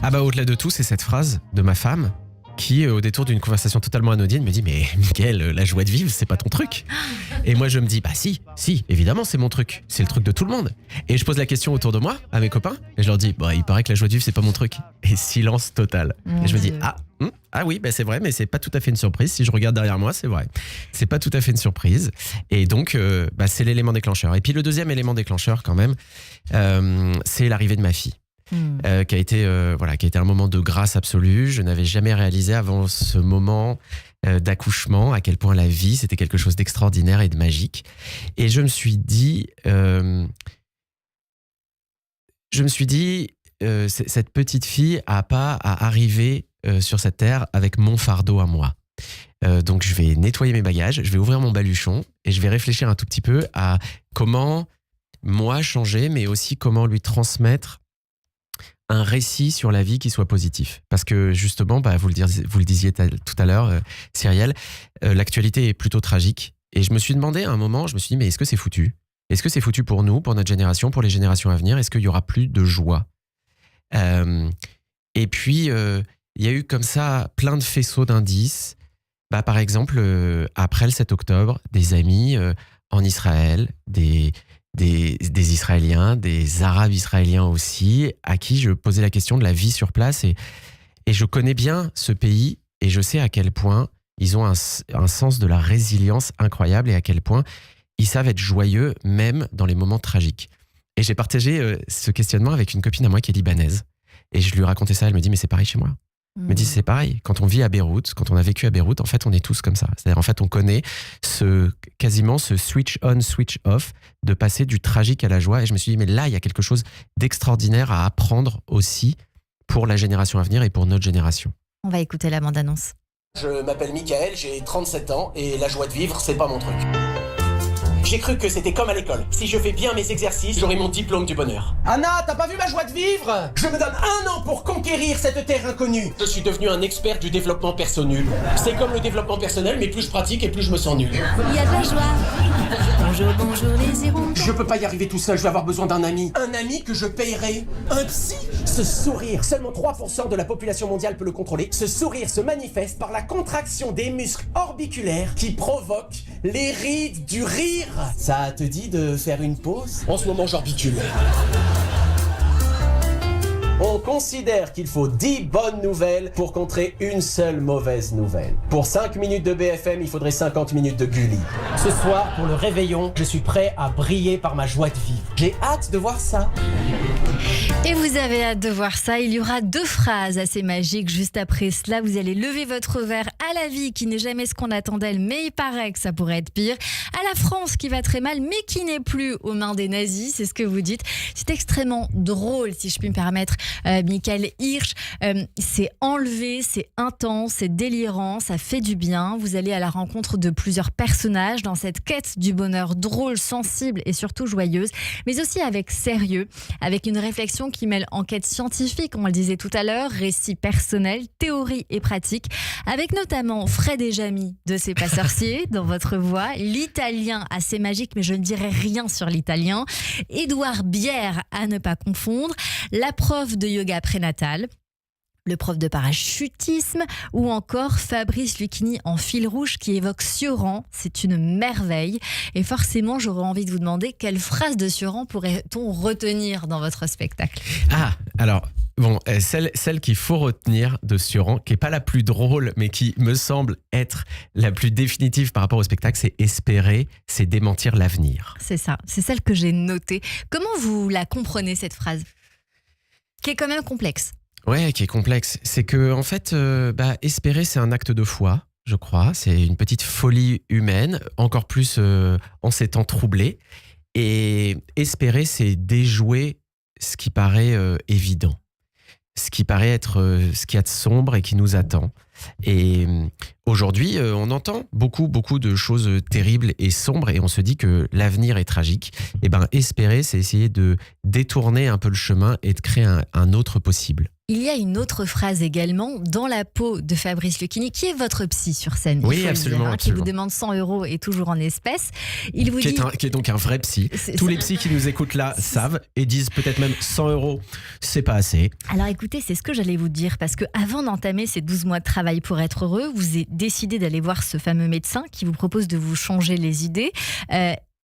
Ah bah au-delà de tout, c'est cette phrase de ma femme qui, au détour d'une conversation totalement anodine, me dit « Mais Michael, la joie de vivre, c'est pas ton truc ?» Et moi, je me dis « Bah si, évidemment, c'est mon truc. C'est le truc de tout le monde. » Et je pose la question autour de moi, à mes copains, et je leur dis « Bah, il paraît que la joie de vivre, c'est pas mon truc. » Et silence total. Et je me dis « Ah oui, bah c'est vrai, mais c'est pas tout à fait une surprise. Si je regarde derrière moi, c'est vrai. C'est pas tout à fait une surprise. » Et donc, c'est l'élément déclencheur. Et puis le deuxième élément déclencheur, quand même, c'est l'arrivée de ma fille. Qui a été un moment de grâce absolue. Je n'avais jamais réalisé avant ce moment d'accouchement à quel point la vie c'était quelque chose d'extraordinaire et de magique. Et je me suis dit cette petite fille a pas à arriver sur cette terre avec mon fardeau à moi. Donc je vais nettoyer mes bagages, je vais ouvrir mon baluchon et je vais réfléchir un tout petit peu à comment moi changer, mais aussi comment lui transmettre un récit sur la vie qui soit positif. Parce que justement, vous le disiez tout à l'heure, Cyrielle, l'actualité est plutôt tragique. Et je me suis demandé à un moment, mais est-ce que c'est foutu ? Est-ce que c'est foutu pour nous, pour notre génération, pour les générations à venir ? Est-ce qu'il y aura plus de joie ? Et puis, il y a eu comme ça plein de faisceaux d'indices. Par exemple, après le 7 octobre, des amis en Israël, des des Israéliens, des Arabes israéliens aussi, à qui je posais la question de la vie sur place. Et je connais bien ce pays et je sais à quel point ils ont un sens de la résilience incroyable et à quel point ils savent être joyeux même dans les moments tragiques. Et j'ai partagé ce questionnement avec une copine à moi qui est libanaise. Et je lui racontais ça, elle me dit mais c'est pareil chez moi. Elle me dit c'est pareil, quand on vit à Beyrouth, quand on a vécu à Beyrouth, en fait on est tous comme ça. C'est-à-dire en fait on connaît quasiment ce switch on, switch off, de passer du tragique à la joie. Et je me suis dit mais là il y a quelque chose d'extraordinaire à apprendre aussi pour la génération à venir et pour notre génération. On va écouter la bande-annonce. Je m'appelle Michael, j'ai 37 ans et la joie de vivre, c'est pas mon truc. J'ai cru que c'était comme à l'école. Si je fais bien mes exercices, j'aurai mon diplôme du bonheur. Anna, t'as pas vu ma joie de vivre? Je me donne 1 an pour conquérir cette terre inconnue. Je suis devenu un expert du développement personnel. C'est comme le développement personnel, mais plus je pratique et plus je me sens nul. Il y a de la joie. Bonjour les hirondelles. Je peux pas y arriver tout seul, je vais avoir besoin d'un ami. Un ami que je payerai. Un psy. Ce sourire, seulement 3% de la population mondiale peut le contrôler. Ce sourire se manifeste par la contraction des muscles orbiculaires qui provoquent les rides du rire. Ça te dit de faire une pause? En ce moment, j'orbicule. On considère qu'il faut 10 bonnes nouvelles pour contrer une seule mauvaise nouvelle. Pour 5 minutes de BFM, il faudrait 50 minutes de Gulli. Ce soir, pour le réveillon, je suis prêt à briller par ma joie de vivre. J'ai hâte de voir ça. Et vous avez hâte de voir ça. Il y aura 2 phrases assez magiques. Juste après cela, vous allez lever votre verre à la vie qui n'est jamais ce qu'on attend d'elle, mais il paraît que ça pourrait être pire. À la France qui va très mal, mais qui n'est plus aux mains des nazis. C'est ce que vous dites. C'est extrêmement drôle, si je puis me permettre. Michael Hirsch, c'est enlevé, c'est intense, c'est délirant, ça fait du bien. Vous allez à la rencontre de plusieurs personnages dans cette quête du bonheur drôle, sensible et surtout joyeuse, mais aussi avec sérieux, avec une réflexion qui mêle enquête scientifique, on le disait tout à l'heure, récit personnel, théorie et pratique, avec notamment Fred et Jamy de C'est pas sorcier dans votre voix, l'italien assez magique, mais je ne dirai rien sur l'italien, Édouard Bière à ne pas confondre, la prof de yoga prénatal, le prof de parachutisme ou encore Fabrice Lucchini en fil rouge qui évoque Sioran. C'est une merveille. Et forcément, j'aurais envie de vous demander quelle phrase de Sioran pourrait-on retenir dans votre spectacle? Ah, alors, bon, celle qu'il faut retenir de Sioran, qui n'est pas la plus drôle, mais qui me semble être la plus définitive par rapport au spectacle, c'est espérer, c'est démentir l'avenir. C'est ça, c'est celle que j'ai notée. Comment vous la comprenez, cette phrase? Qui est quand même complexe. Ouais, qui est complexe. C'est que, en fait, espérer, c'est un acte de foi, je crois. C'est une petite folie humaine, encore plus en ces temps troublés. Et espérer, c'est déjouer ce qui paraît évident. Ce qui paraît être ce qu'il y a de sombre et qui nous attend. Et aujourd'hui, on entend beaucoup de choses terribles et sombres et on se dit que l'avenir est tragique. Et espérer, c'est essayer de détourner un peu le chemin et de créer un autre possible. Il y a une autre phrase également, dans la peau de Fabrice Lucchini, qui est votre psy sur scène. Oui, absolument, qui vous demande 100 € et toujours en espèces. Il vous qui est donc un vrai psy. Tous les psys qui nous écoutent là savent et disent peut-être même 100 €, c'est pas assez. Alors écoutez, c'est ce que j'allais vous dire, parce que avant d'entamer ces 12 mois de travail pour être heureux, vous avez décidé d'aller voir ce fameux médecin qui vous propose de vous changer les idées.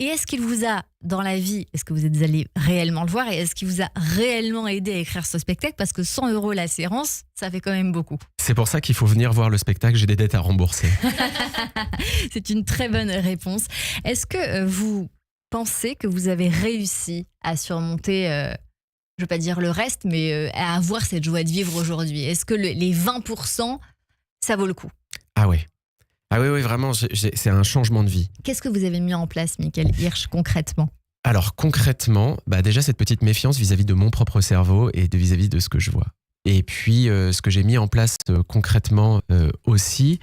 Et est-ce qu'il vous a, dans la vie, est-ce que vous êtes allé réellement le voir et est-ce qu'il vous a réellement aidé à écrire ce spectacle? Parce que 100 € la séance, ça fait quand même beaucoup. C'est pour ça qu'il faut venir voir le spectacle, j'ai des dettes à rembourser. C'est une très bonne réponse. Est-ce que vous pensez que vous avez réussi à surmonter, je ne veux pas dire le reste, mais à avoir cette joie de vivre aujourd'hui? Est-ce que les 20%, ça vaut le coup? Ah ouais. Ah oui, vraiment, c'est un changement de vie. Qu'est-ce que vous avez mis en place, Michael Hirsch, concrètement? Alors, concrètement, déjà cette petite méfiance vis-à-vis de mon propre cerveau et vis-à-vis de ce que je vois. Et puis, ce que j'ai mis en place concrètement aussi,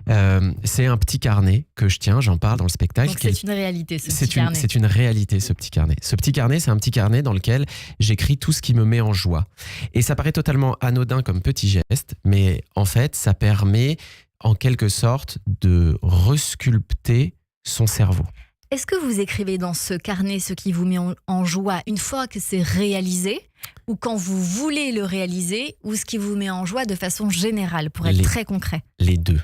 c'est un petit carnet que je tiens, j'en parle dans le spectacle. Donc c'est une réalité, ce petit carnet. C'est une réalité, ce petit carnet. Ce petit carnet, c'est un petit carnet dans lequel j'écris tout ce qui me met en joie. Et ça paraît totalement anodin comme petit geste, mais en fait, ça permet en quelque sorte de resculpter son cerveau. Est-ce que vous écrivez dans ce carnet ce qui vous met en joie une fois que c'est réalisé, ou quand vous voulez le réaliser, ou ce qui vous met en joie de façon générale, pour être très concret? Les deux.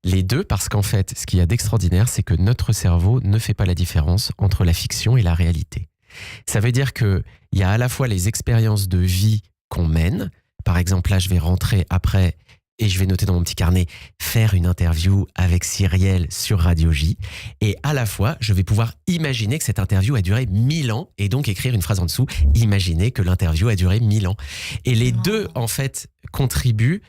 Les deux, parce qu'en fait, ce qu'il y a d'extraordinaire, c'est que notre cerveau ne fait pas la différence entre la fiction et la réalité. Ça veut dire qu'il y a à la fois les expériences de vie qu'on mène. Par exemple, là, je vais rentrer après et je vais noter dans mon petit carnet, faire une interview avec Cyrielle sur Radio J. Et à la fois, je vais pouvoir imaginer que cette interview a duré 1000 ans et donc écrire une phrase en dessous, imaginer que l'interview a duré 1000 ans. Et les deux, en fait, contribuent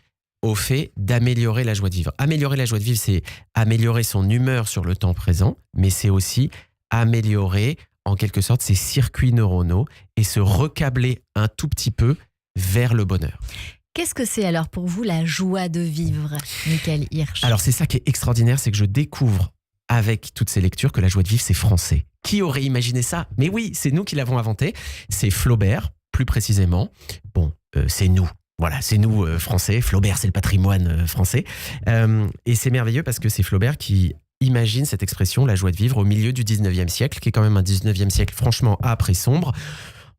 au fait d'améliorer la joie de vivre. Améliorer la joie de vivre, c'est améliorer son humeur sur le temps présent, mais c'est aussi améliorer, en quelque sorte, ses circuits neuronaux et se recabler un tout petit peu vers le bonheur. Qu'est-ce que c'est alors pour vous la joie de vivre, Michael Hirsch ? Alors c'est ça qui est extraordinaire, c'est que je découvre avec toutes ces lectures que la joie de vivre, c'est français. Qui aurait imaginé ça ? Mais oui, c'est nous qui l'avons inventé. C'est Flaubert, plus précisément. Bon, c'est nous. Voilà, c'est nous, Français. Flaubert, c'est le patrimoine français. Et c'est merveilleux parce que c'est Flaubert qui imagine cette expression, la joie de vivre, au milieu du 19e siècle, qui est quand même un 19e siècle franchement âpre et sombre.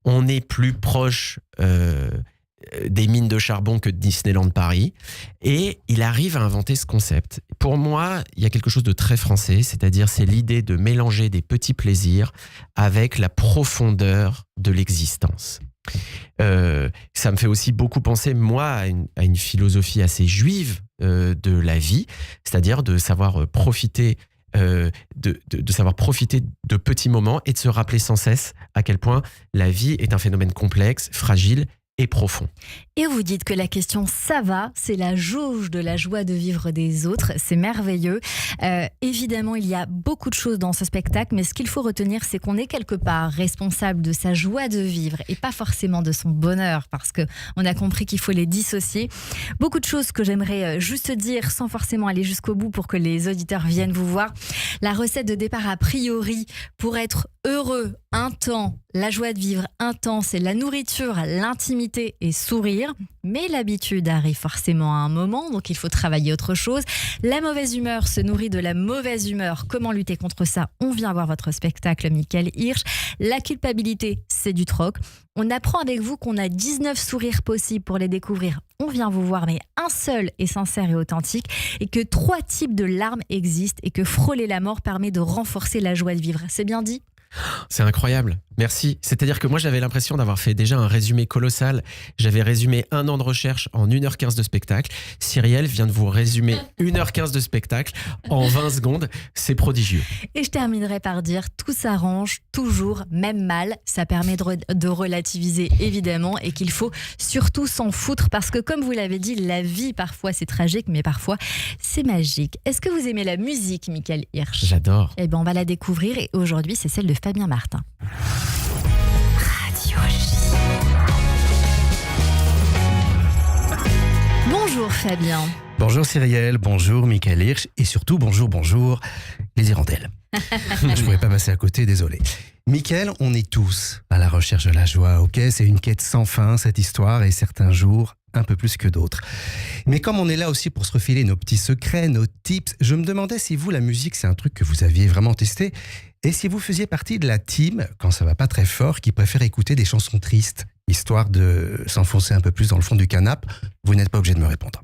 On est plus proche des mines de charbon que de Disneyland Paris. Et il arrive à inventer ce concept. Pour moi, il y a quelque chose de très français, c'est-à-dire c'est l'idée de mélanger des petits plaisirs avec la profondeur de l'existence. Ça me fait aussi beaucoup penser, moi, à une philosophie assez juive de la vie, c'est-à-dire de savoir profiter de savoir profiter de petits moments et de se rappeler sans cesse à quel point la vie est un phénomène complexe, fragile et profond. Et vous dites que la question ça va, c'est la jauge de la joie de vivre des autres, c'est merveilleux. Évidemment, il y a beaucoup de choses dans ce spectacle, mais ce qu'il faut retenir, c'est qu'on est quelque part responsable de sa joie de vivre et pas forcément de son bonheur, parce qu'on a compris qu'il faut les dissocier. Beaucoup de choses que j'aimerais juste dire sans forcément aller jusqu'au bout pour que les auditeurs viennent vous voir. La recette de départ a priori pour être heureux, un temps, la joie de vivre, un temps, c'est la nourriture, l'intimité et sourire. Mais l'habitude arrive forcément à un moment, donc il faut travailler autre chose. La mauvaise humeur se nourrit de la mauvaise humeur. Comment lutter contre ça ? On vient voir votre spectacle, Michael Hirsch. La culpabilité, c'est du troc. On apprend avec vous qu'on a 19 sourires possibles pour les découvrir. On vient vous voir, mais un seul est sincère et authentique. Et que 3 types de larmes existent et que frôler la mort permet de renforcer la joie de vivre. C'est bien dit ? C'est incroyable, merci. C'est-à-dire que moi j'avais l'impression d'avoir fait déjà un résumé colossal. J'avais résumé 1 an de recherche en 1h15 de spectacle. Cyrielle vient de vous résumer 1h15 de spectacle en 20 secondes. C'est prodigieux. Et je terminerai par dire, tout s'arrange, toujours, même mal. Ça permet de relativiser évidemment et qu'il faut surtout s'en foutre parce que comme vous l'avez dit, la vie parfois c'est tragique mais parfois c'est magique. Est-ce que vous aimez la musique, Michael Hirsch ? J'adore. Eh bien on va la découvrir et aujourd'hui c'est celle de Fabien Martin. Radio J. Bonjour Fabien. Bonjour Cyrielle, bonjour Michael Hirsch et surtout bonjour les hirondelles. Je ne pouvais pas passer à côté, désolé. Michael, on est tous à la recherche de la joie, ok ? C'est une quête sans fin cette histoire et certains jours un peu plus que d'autres. Mais comme on est là aussi pour se refiler nos petits secrets, nos tips, je me demandais si vous, la musique, c'est un truc que vous aviez vraiment testé et si vous faisiez partie de la team, quand ça va pas très fort, qui préfère écouter des chansons tristes, histoire de s'enfoncer un peu plus dans le fond du canapé. Vous n'êtes pas obligé de me répondre.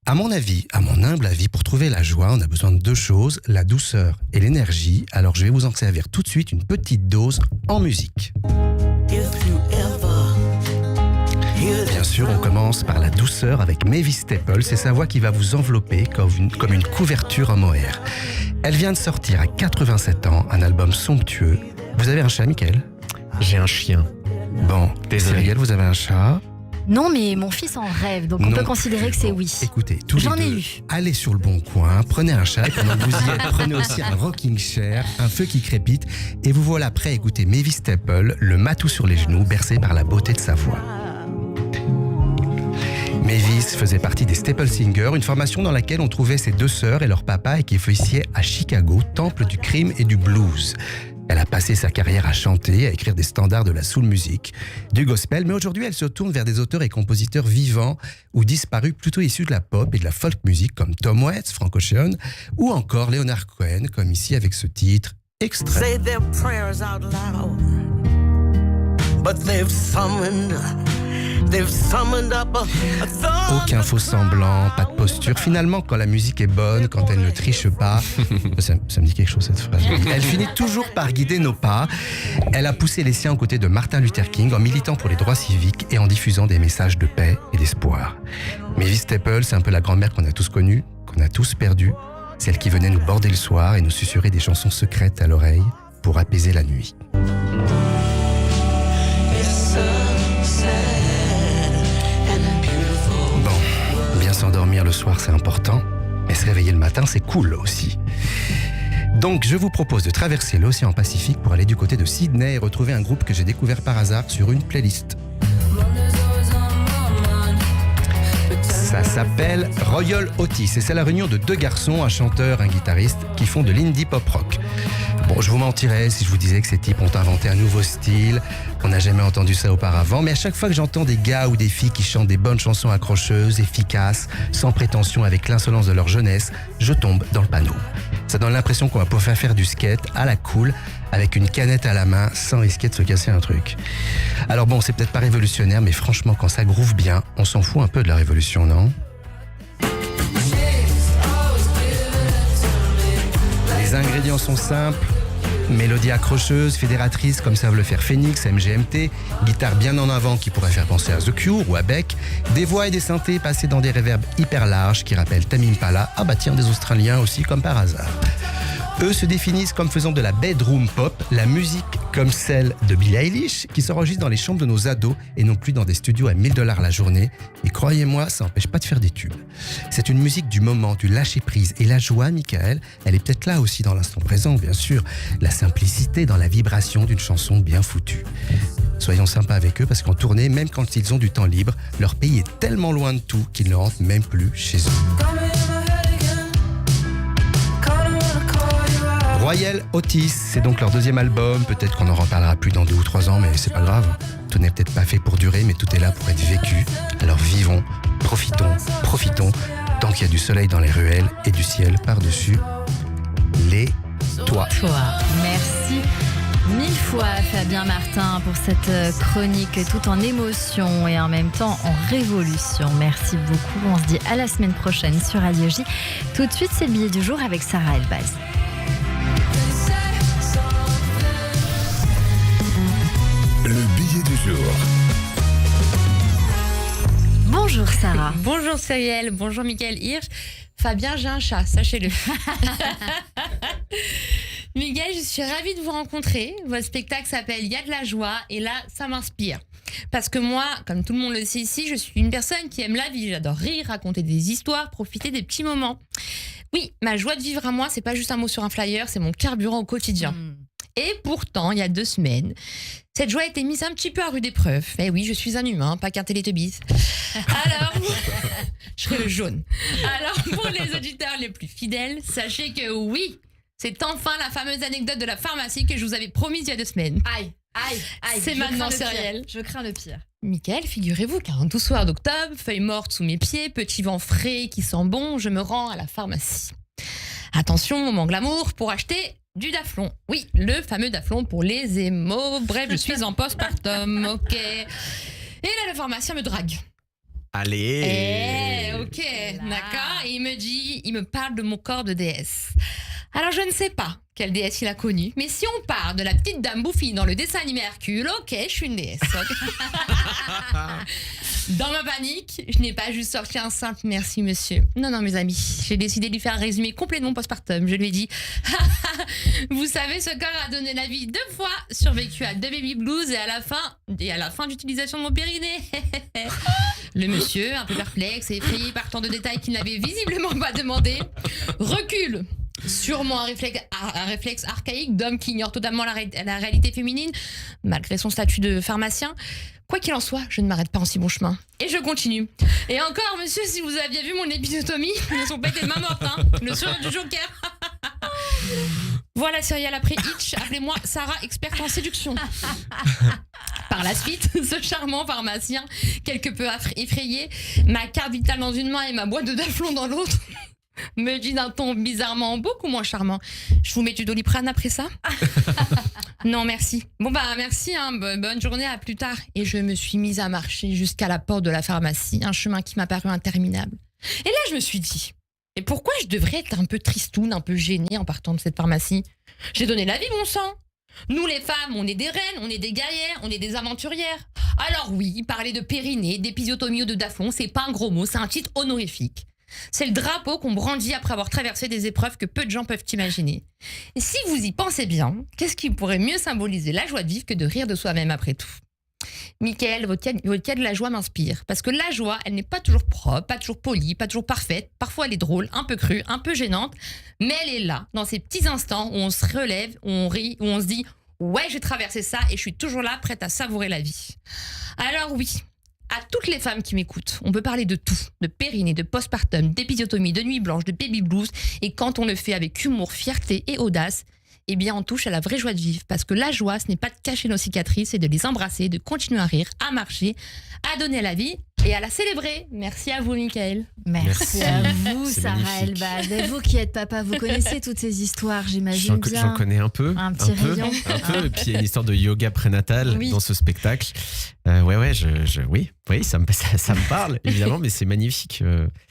À mon avis, à mon humble avis, pour trouver la joie, on a besoin de 2 choses, la douceur et l'énergie. Alors je vais vous en servir tout de suite une petite dose en musique. Bien sûr, on commence par la douceur avec Mavis Staples. C'est sa voix qui va vous envelopper comme une couverture en mohair. Elle vient de sortir à 87 ans, un album somptueux. Vous avez un chat, Michael ? J'ai un chien. Bon, désolé. Cyrielle, vous avez un chat ? Non, mais mon fils en rêve, donc on peut considérer que c'est oui. Écoutez, tous J'en les ai deux, eu. allez sur le bon coin, prenez un chat, et pendant que vous y êtes, prenez aussi un rocking chair, un feu qui crépite, et vous voilà prêt à écouter Mavis Staples, le matou sur les genoux, bercé par la beauté de sa voix. Mavis faisait partie des Staple Singers, une formation dans laquelle on trouvait ses 2 sœurs et leur papa et qui officiait à Chicago, temple du crime et du blues. Elle a passé sa carrière à chanter, à écrire des standards de la soul music, du gospel, mais aujourd'hui elle se tourne vers des auteurs et compositeurs vivants ou disparus plutôt issus de la pop et de la folk music comme Tom Waits, Frank Ocean ou encore Leonard Cohen, comme ici avec ce titre extrait. Say their prayers out loud, but they've summoned Aucun faux semblant, pas de posture. Finalement, quand la musique est bonne, quand elle ne triche pas, ça me dit quelque chose cette phrase. Elle finit toujours par guider nos pas. Elle a poussé les siens aux côtés de Martin Luther King en militant pour les droits civiques et en diffusant des messages de paix et d'espoir. Mavis Staples, c'est un peu la grand-mère qu'on a tous connue, qu'on a tous perdue. Celle qui venait nous border le soir et nous susurrer des chansons secrètes à l'oreille pour apaiser la nuit. Bon, bien s'endormir le soir, c'est important, mais se réveiller le matin, c'est cool aussi. Donc, je vous propose de traverser l'océan Pacifique pour aller du côté de Sydney et retrouver un groupe que j'ai découvert par hasard sur une playlist. Ça s'appelle Royal Otis et c'est la réunion de deux garçons, un chanteur, un guitariste, qui font de l'indie pop rock. Bon, je vous mentirais si je vous disais que ces types ont inventé un nouveau style, qu'on n'a jamais entendu ça auparavant, mais à chaque fois que j'entends des gars ou des filles qui chantent des bonnes chansons accrocheuses, efficaces, sans prétention, avec l'insolence de leur jeunesse, je tombe dans le panneau. Ça donne l'impression qu'on va pouvoir faire du skate à la cool, avec une canette à la main, sans risquer de se casser un truc. Alors bon, c'est peut-être pas révolutionnaire, mais franchement, quand ça groove bien, on s'en fout un peu de la révolution, non ? Les ingrédients sont simples. Mélodie accrocheuse, fédératrice comme savent le faire Phoenix, MGMT, guitare bien en avant qui pourrait faire penser à The Cure ou à Beck, des voix et des synthés passés dans des reverbs hyper larges qui rappellent Tame Impala, ah bah tiens des Australiens aussi comme par hasard. Eux se définissent comme faisant de la bedroom pop, la musique comme celle de Billie Eilish, qui s'enregistre dans les chambres de nos ados et non plus dans des studios à $1000 la journée. Et croyez-moi, ça n'empêche pas de faire des tubes. C'est une musique du moment, du lâcher-prise. Et la joie, Michael, elle est peut-être là aussi dans l'instant présent, bien sûr. La simplicité dans la vibration d'une chanson bien foutue. Soyons sympas avec eux parce qu'en tournée, même quand ils ont du temps libre, leur pays est tellement loin de tout qu'ils ne rentrent même plus chez eux. Royal Otis, c'est donc leur deuxième album. Peut-être qu'on en reparlera plus dans 2 ou 3 ans, mais c'est pas grave. Tout n'est peut-être pas fait pour durer, mais tout est là pour être vécu. Alors vivons, profitons, tant qu'il y a du soleil dans les ruelles et du ciel par-dessus les toits. Merci 1000 fois Fabien Martin pour cette chronique tout en émotion et en même temps en révolution. Merci beaucoup. On se dit à la semaine prochaine sur Radio J. Tout de suite, c'est le billet du jour avec Sarah Elbaz. Le billet du jour. Bonjour Sarah. Bonjour Cyrielle, bonjour Michael Hirsch. Fabien, j'ai un chat, sachez-le. Miguel, je suis ravie de vous rencontrer. Votre spectacle s'appelle Il y a de la joie et là, ça m'inspire. Parce que moi, comme tout le monde le sait ici, je suis une personne qui aime la vie. J'adore rire, raconter des histoires, profiter des petits moments. Oui, ma joie de vivre à moi, c'est pas juste un mot sur un flyer, c'est mon carburant au quotidien. Et pourtant, il y a 2 semaines, cette joie a été mise un petit peu à rude épreuve. Eh oui, je suis un humain, pas qu'un Télétubbies. Alors, je serai le jaune. Alors, pour les auditeurs les plus fidèles, sachez que oui, c'est enfin la fameuse anecdote de la pharmacie que je vous avais promise il y a 2 semaines. Aïe. C'est maintenant, Cyrielle. Je crains le pire. Michael, figurez-vous qu'un doux soir d'octobre, feuilles mortes sous mes pieds, petit vent frais qui sent bon, je me rends à la pharmacie. Attention, moment glamour pour acheter du Daflon. Oui, le fameux Daflon pour les émaux. Bref, je suis en postpartum, ok. Et là, le pharmacien me drague. Allez. Ok, d'accord. Et il me parle de mon corps de déesse. Alors, je ne sais pas quelle déesse il a connue, mais si on part de la petite dame bouffie dans le dessin animé Hercule, ok, je suis une déesse. Okay. Dans ma panique, je n'ai pas juste sorti un simple merci monsieur. Non, mes amis, j'ai décidé de lui faire un résumé complet de mon postpartum. Je lui ai dit, vous savez, ce corps a donné la vie 2 fois, survécu à 2 baby blues et à la fin d'utilisation de mon périnée. Le monsieur, un peu perplexe et effrayé par tant de détails qu'il n'avait visiblement pas demandé, recule. Sûrement un réflexe archaïque d'homme qui ignore totalement la réalité féminine, malgré son statut de pharmacien. Quoi qu'il en soit, je ne m'arrête pas en si bon chemin. Et je continue. Et encore, monsieur, si vous aviez vu mon épisiotomie, ils ne sont pas été de main morte, hein. Le sourire du Joker. Voilà, Cyrielle, après Hitch, appelez-moi Sarah, experte en séduction. Par la suite, ce charmant pharmacien, quelque peu effrayé, ma carte vitale dans une main et ma boîte de Daflon dans l'autre, me dit d'un ton bizarrement beaucoup moins charmant. Je vous mets du Doliprane après ça? Non, merci. Bon bah merci, hein, bonne journée, à plus tard. Et je me suis mise à marcher jusqu'à la porte de la pharmacie, un chemin qui m'a paru interminable. Et là, je me suis dit, et pourquoi je devrais être un peu tristoune, un peu gênée en partant de cette pharmacie? J'ai donné la vie, bon sang. Nous les femmes, on est des reines, on est des guerrières, on est des aventurières. Alors oui, parler de périnée, d'épisiotomie ou de daflon, c'est pas un gros mot, c'est un titre honorifique. C'est le drapeau qu'on brandit après avoir traversé des épreuves que peu de gens peuvent imaginer. Et si vous y pensez bien, qu'est-ce qui pourrait mieux symboliser la joie de vivre que de rire de soi-même après tout? Michael, votre cas de la joie m'inspire. Parce que la joie, elle n'est pas toujours propre, pas toujours polie, pas toujours parfaite. Parfois, elle est drôle, un peu crue, un peu gênante. Mais elle est là, dans ces petits instants où on se relève, où on rit, où on se dit « Ouais, j'ai traversé ça et je suis toujours là, prête à savourer la vie. » Alors oui, à toutes les femmes qui m'écoutent, on peut parler de tout. De périnée, de postpartum, d'épisiotomie, de nuit blanche, de baby blues. Et quand on le fait avec humour, fierté et audace, eh bien, on touche à la vraie joie de vivre. Parce que la joie, ce n'est pas de cacher nos cicatrices, c'est de les embrasser, de continuer à rire, à marcher, à donner la vie et à la célébrer. Merci à vous, Michael. Merci à vous, C'est Sarah magnifique. Elbaz. Et vous qui êtes papa, vous connaissez toutes ces histoires, j'imagine bien. J'en connais un peu. Un petit rayon. Un peu. Et puis il y a une histoire de yoga prénatal Oui. dans ce spectacle. Ouais, oui, ça me parle, évidemment, mais c'est magnifique.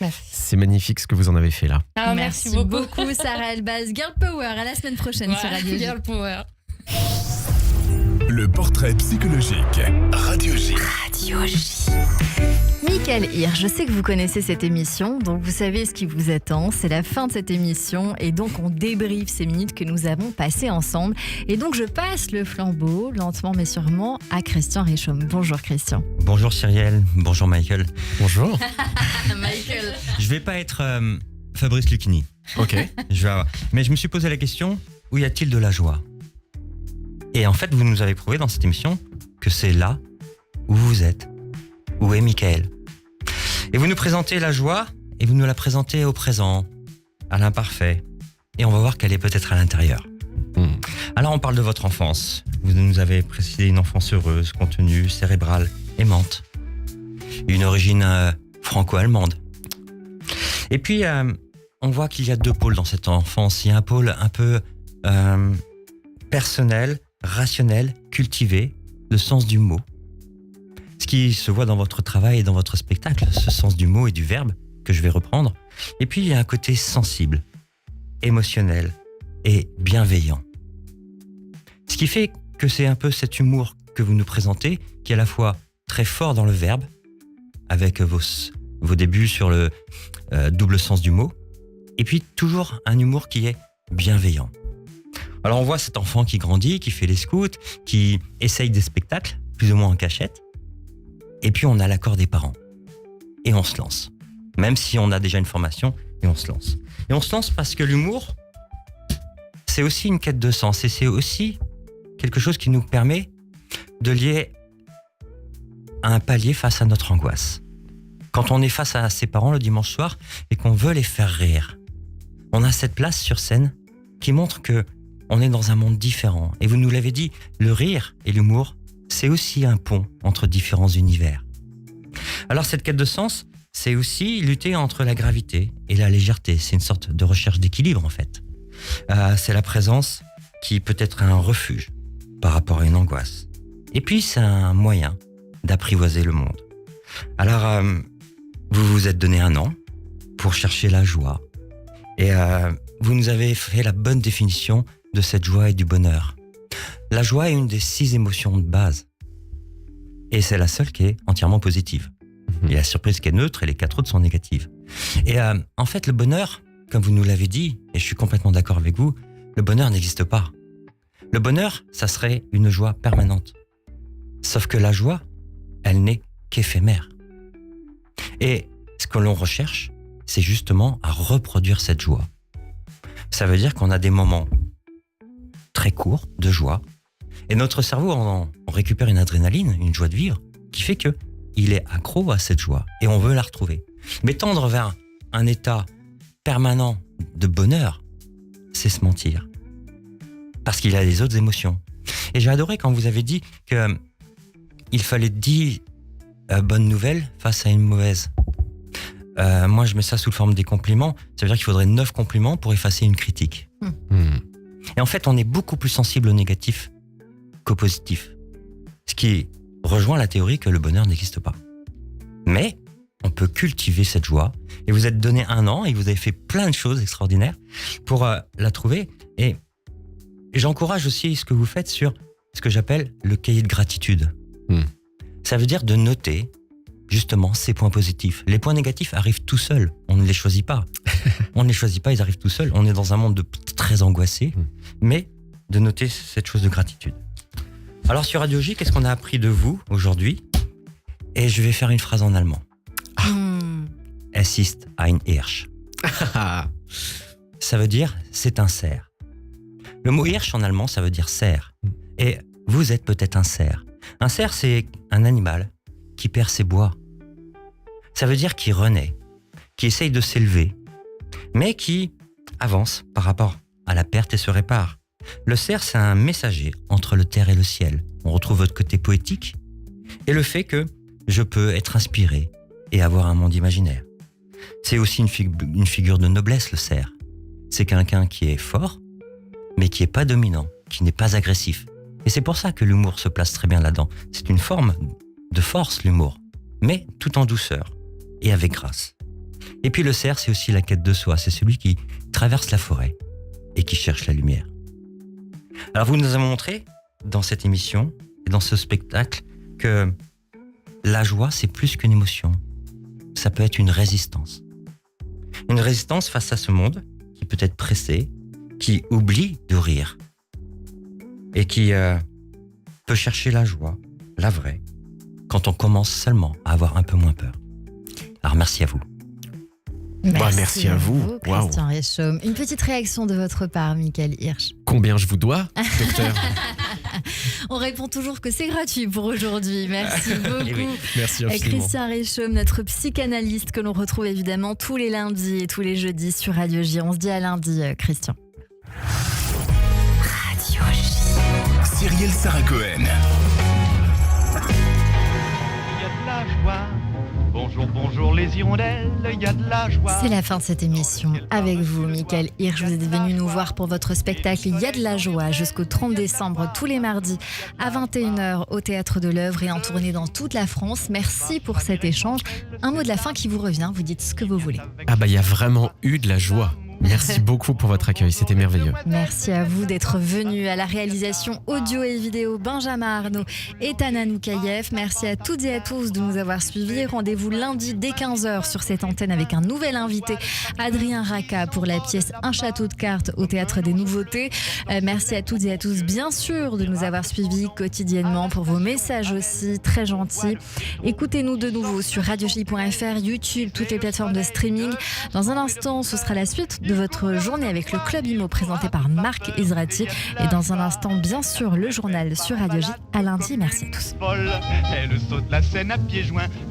Merci. C'est magnifique ce que vous en avez fait là. Ah, Merci beaucoup, Sarah Elbaz. Girl Power, à la semaine prochaine sur Radio J. Girl Power. Le portrait psychologique. Radio J. Radio J. Michael Hirsch, je sais que vous connaissez cette émission, donc vous savez ce qui vous attend. C'est la fin de cette émission et donc on débriefe ces minutes que nous avons passées ensemble. Et donc je passe le flambeau, lentement mais sûrement, à Christian Richomme. Bonjour Christian. Bonjour Cyrielle, bonjour Michael. Bonjour. Michael. Je vais pas être Fabrice Lucchini. Ok. Mais je me suis posé la question, où y a-t-il de la joie? Et en fait, vous nous avez prouvé dans cette émission que c'est là où vous êtes, où est Michael. Et vous nous présentez la joie, et vous nous la présentez au présent, à l'imparfait. Et on va voir qu'elle est peut-être à l'intérieur. Alors on parle de votre enfance. Vous nous avez précisé une enfance heureuse, contenue, cérébrale, aimante. Une origine franco-allemande. Et puis, on voit qu'il y a deux pôles dans cette enfance. Il y a un pôle un peu personnel, rationnel, cultivé, le sens du mot. Ce qui se voit dans votre travail et dans votre spectacle, ce sens du mot et du verbe que je vais reprendre. Et puis, il y a un côté sensible, émotionnel et bienveillant. Ce qui fait que c'est un peu cet humour que vous nous présentez, qui est à la fois très fort dans le verbe, avec vos débuts sur le double sens du mot, et puis toujours un humour qui est bienveillant. Alors on voit cet enfant qui grandit, qui fait les scouts, qui essaye des spectacles, plus ou moins en cachette, et puis on a l'accord des parents. Et on se lance. Même si on a déjà une formation, et on se lance. Et on se lance parce que l'humour, c'est aussi une quête de sens, et c'est aussi quelque chose qui nous permet de lier un palier face à notre angoisse. Quand on est face à ses parents le dimanche soir et qu'on veut les faire rire, on a cette place sur scène qui montre que on est dans un monde différent. Et vous nous l'avez dit, le rire et l'humour, c'est aussi un pont entre différents univers. Alors cette quête de sens, c'est aussi lutter entre la gravité et la légèreté. C'est une sorte de recherche d'équilibre en fait. C'est la présence qui peut être un refuge par rapport à une angoisse. Et puis c'est un moyen d'apprivoiser le monde. Alors vous vous êtes donné un an pour chercher la joie. Et vous nous avez fait la bonne définition de cette joie et du bonheur. La joie est une des 6 émotions de base. Et c'est la seule qui est entièrement positive. Il y a la surprise qui est neutre et les 4 autres sont négatives. Et en fait, le bonheur, comme vous nous l'avez dit, et je suis complètement d'accord avec vous, le bonheur n'existe pas. Le bonheur, ça serait une joie permanente. Sauf que la joie, elle n'est qu'éphémère. Et ce que l'on recherche, c'est justement à reproduire cette joie. Ça veut dire qu'on a des moments très courts de joie, et notre cerveau en récupère une adrénaline, une joie de vivre, qui fait que il est accro à cette joie, et on veut la retrouver. Mais tendre vers un état permanent de bonheur, c'est se mentir. Parce qu'il y a les autres émotions. Et j'ai adoré quand vous avez dit qu'il fallait 10 bonnes nouvelles face à une mauvaise. Moi, je mets ça sous forme des compliments. Ça veut dire qu'il faudrait 9 compliments pour effacer une critique. Et en fait, on est beaucoup plus sensible au négatif qu'au positif. Ce qui rejoint la théorie que le bonheur n'existe pas. Mais on peut cultiver cette joie. Et vous êtes donné 1 an et vous avez fait plein de choses extraordinaires pour la trouver. Et j'encourage aussi ce que vous faites sur ce que j'appelle le cahier de gratitude. Ça veut dire de noter justement ces points positifs. Les points négatifs arrivent tout seuls. On ne les choisit pas. On ne les choisit pas, ils arrivent tout seuls. On est dans un monde très angoissé. Mais de noter cette chose de gratitude. Alors sur Radio J, qu'est-ce qu'on a appris de vous aujourd'hui? Et je vais faire une phrase en allemand. Es ist ein Hirsch. Ça veut dire c'est un cerf. Le mot Hirsch en allemand, ça veut dire cerf. Et vous êtes peut-être un cerf. Un cerf, c'est un animal qui perd ses bois. Ça veut dire qu'il renaît, qui essaye de s'élever, mais qui avance par rapport à la perte et se répare. Le cerf, c'est un messager entre le terre et le ciel. On retrouve votre côté poétique et le fait que je peux être inspiré et avoir un monde imaginaire. C'est aussi une figure de noblesse, le cerf. C'est quelqu'un qui est fort, mais qui n'est pas dominant, qui n'est pas agressif. Et c'est pour ça que l'humour se place très bien là-dedans. C'est une forme de force, l'humour, mais tout en douceur et avec grâce. Et puis le cerf, c'est aussi la quête de soi. C'est celui qui traverse la forêt et qui cherche la lumière. Alors vous nous avez montré dans cette émission et dans ce spectacle que la joie, c'est plus qu'une émotion. Ça peut être une résistance. Une résistance face à ce monde qui peut être pressé, qui oublie de rire et qui peut chercher la joie, la vraie, quand on commence seulement à avoir un peu moins peur. Alors merci à vous. Merci à vous. Christian Richomme. Une petite réaction de votre part, Michael Hirsch. Combien je vous dois, docteur? On répond toujours que c'est gratuit pour aujourd'hui. Merci beaucoup. Merci infiniment. Christian Richomme, notre psychanalyste que l'on retrouve évidemment tous les lundis et tous les jeudis sur Radio J. On se dit à lundi, Christian. Radio J. Cyrielle Sarah Cohen. Il y a de la joie. Bonjour, bonjour les hirondelles, il y a de la joie. C'est la fin de cette émission. Avec vous, Michael Hirsch, vous êtes venu nous voir pour votre spectacle Il y a de la joie jusqu'au 30 décembre, tous les mardis à 21h au Théâtre de l'Œuvre et en tournée dans toute la France. Merci pour cet échange. Un mot de la fin qui vous revient, vous dites ce que vous voulez. Il y a vraiment eu de la joie. Merci beaucoup pour votre accueil, c'était merveilleux. Merci à vous d'être venus. À la réalisation audio et vidéo, Benjamin Arnaud et Tana Noukaïev. Merci à toutes et à tous de nous avoir suivis. Rendez-vous lundi dès 15h sur cette antenne avec un nouvel invité, Adrien Racca, pour la pièce Un château de cartes au Théâtre des Nouveautés. Merci à toutes et à tous, bien sûr, de nous avoir suivis quotidiennement, pour vos messages aussi, très gentils. Écoutez-nous de nouveau sur radioj.fr, YouTube, toutes les plateformes de streaming. Dans un instant, ce sera la suite de votre journée avec le Club Imo présenté par Marc Israti. Et dans un instant, bien sûr, le journal sur Radio J. À lundi. Merci à tous. Elle saute la Seine à pieds joints.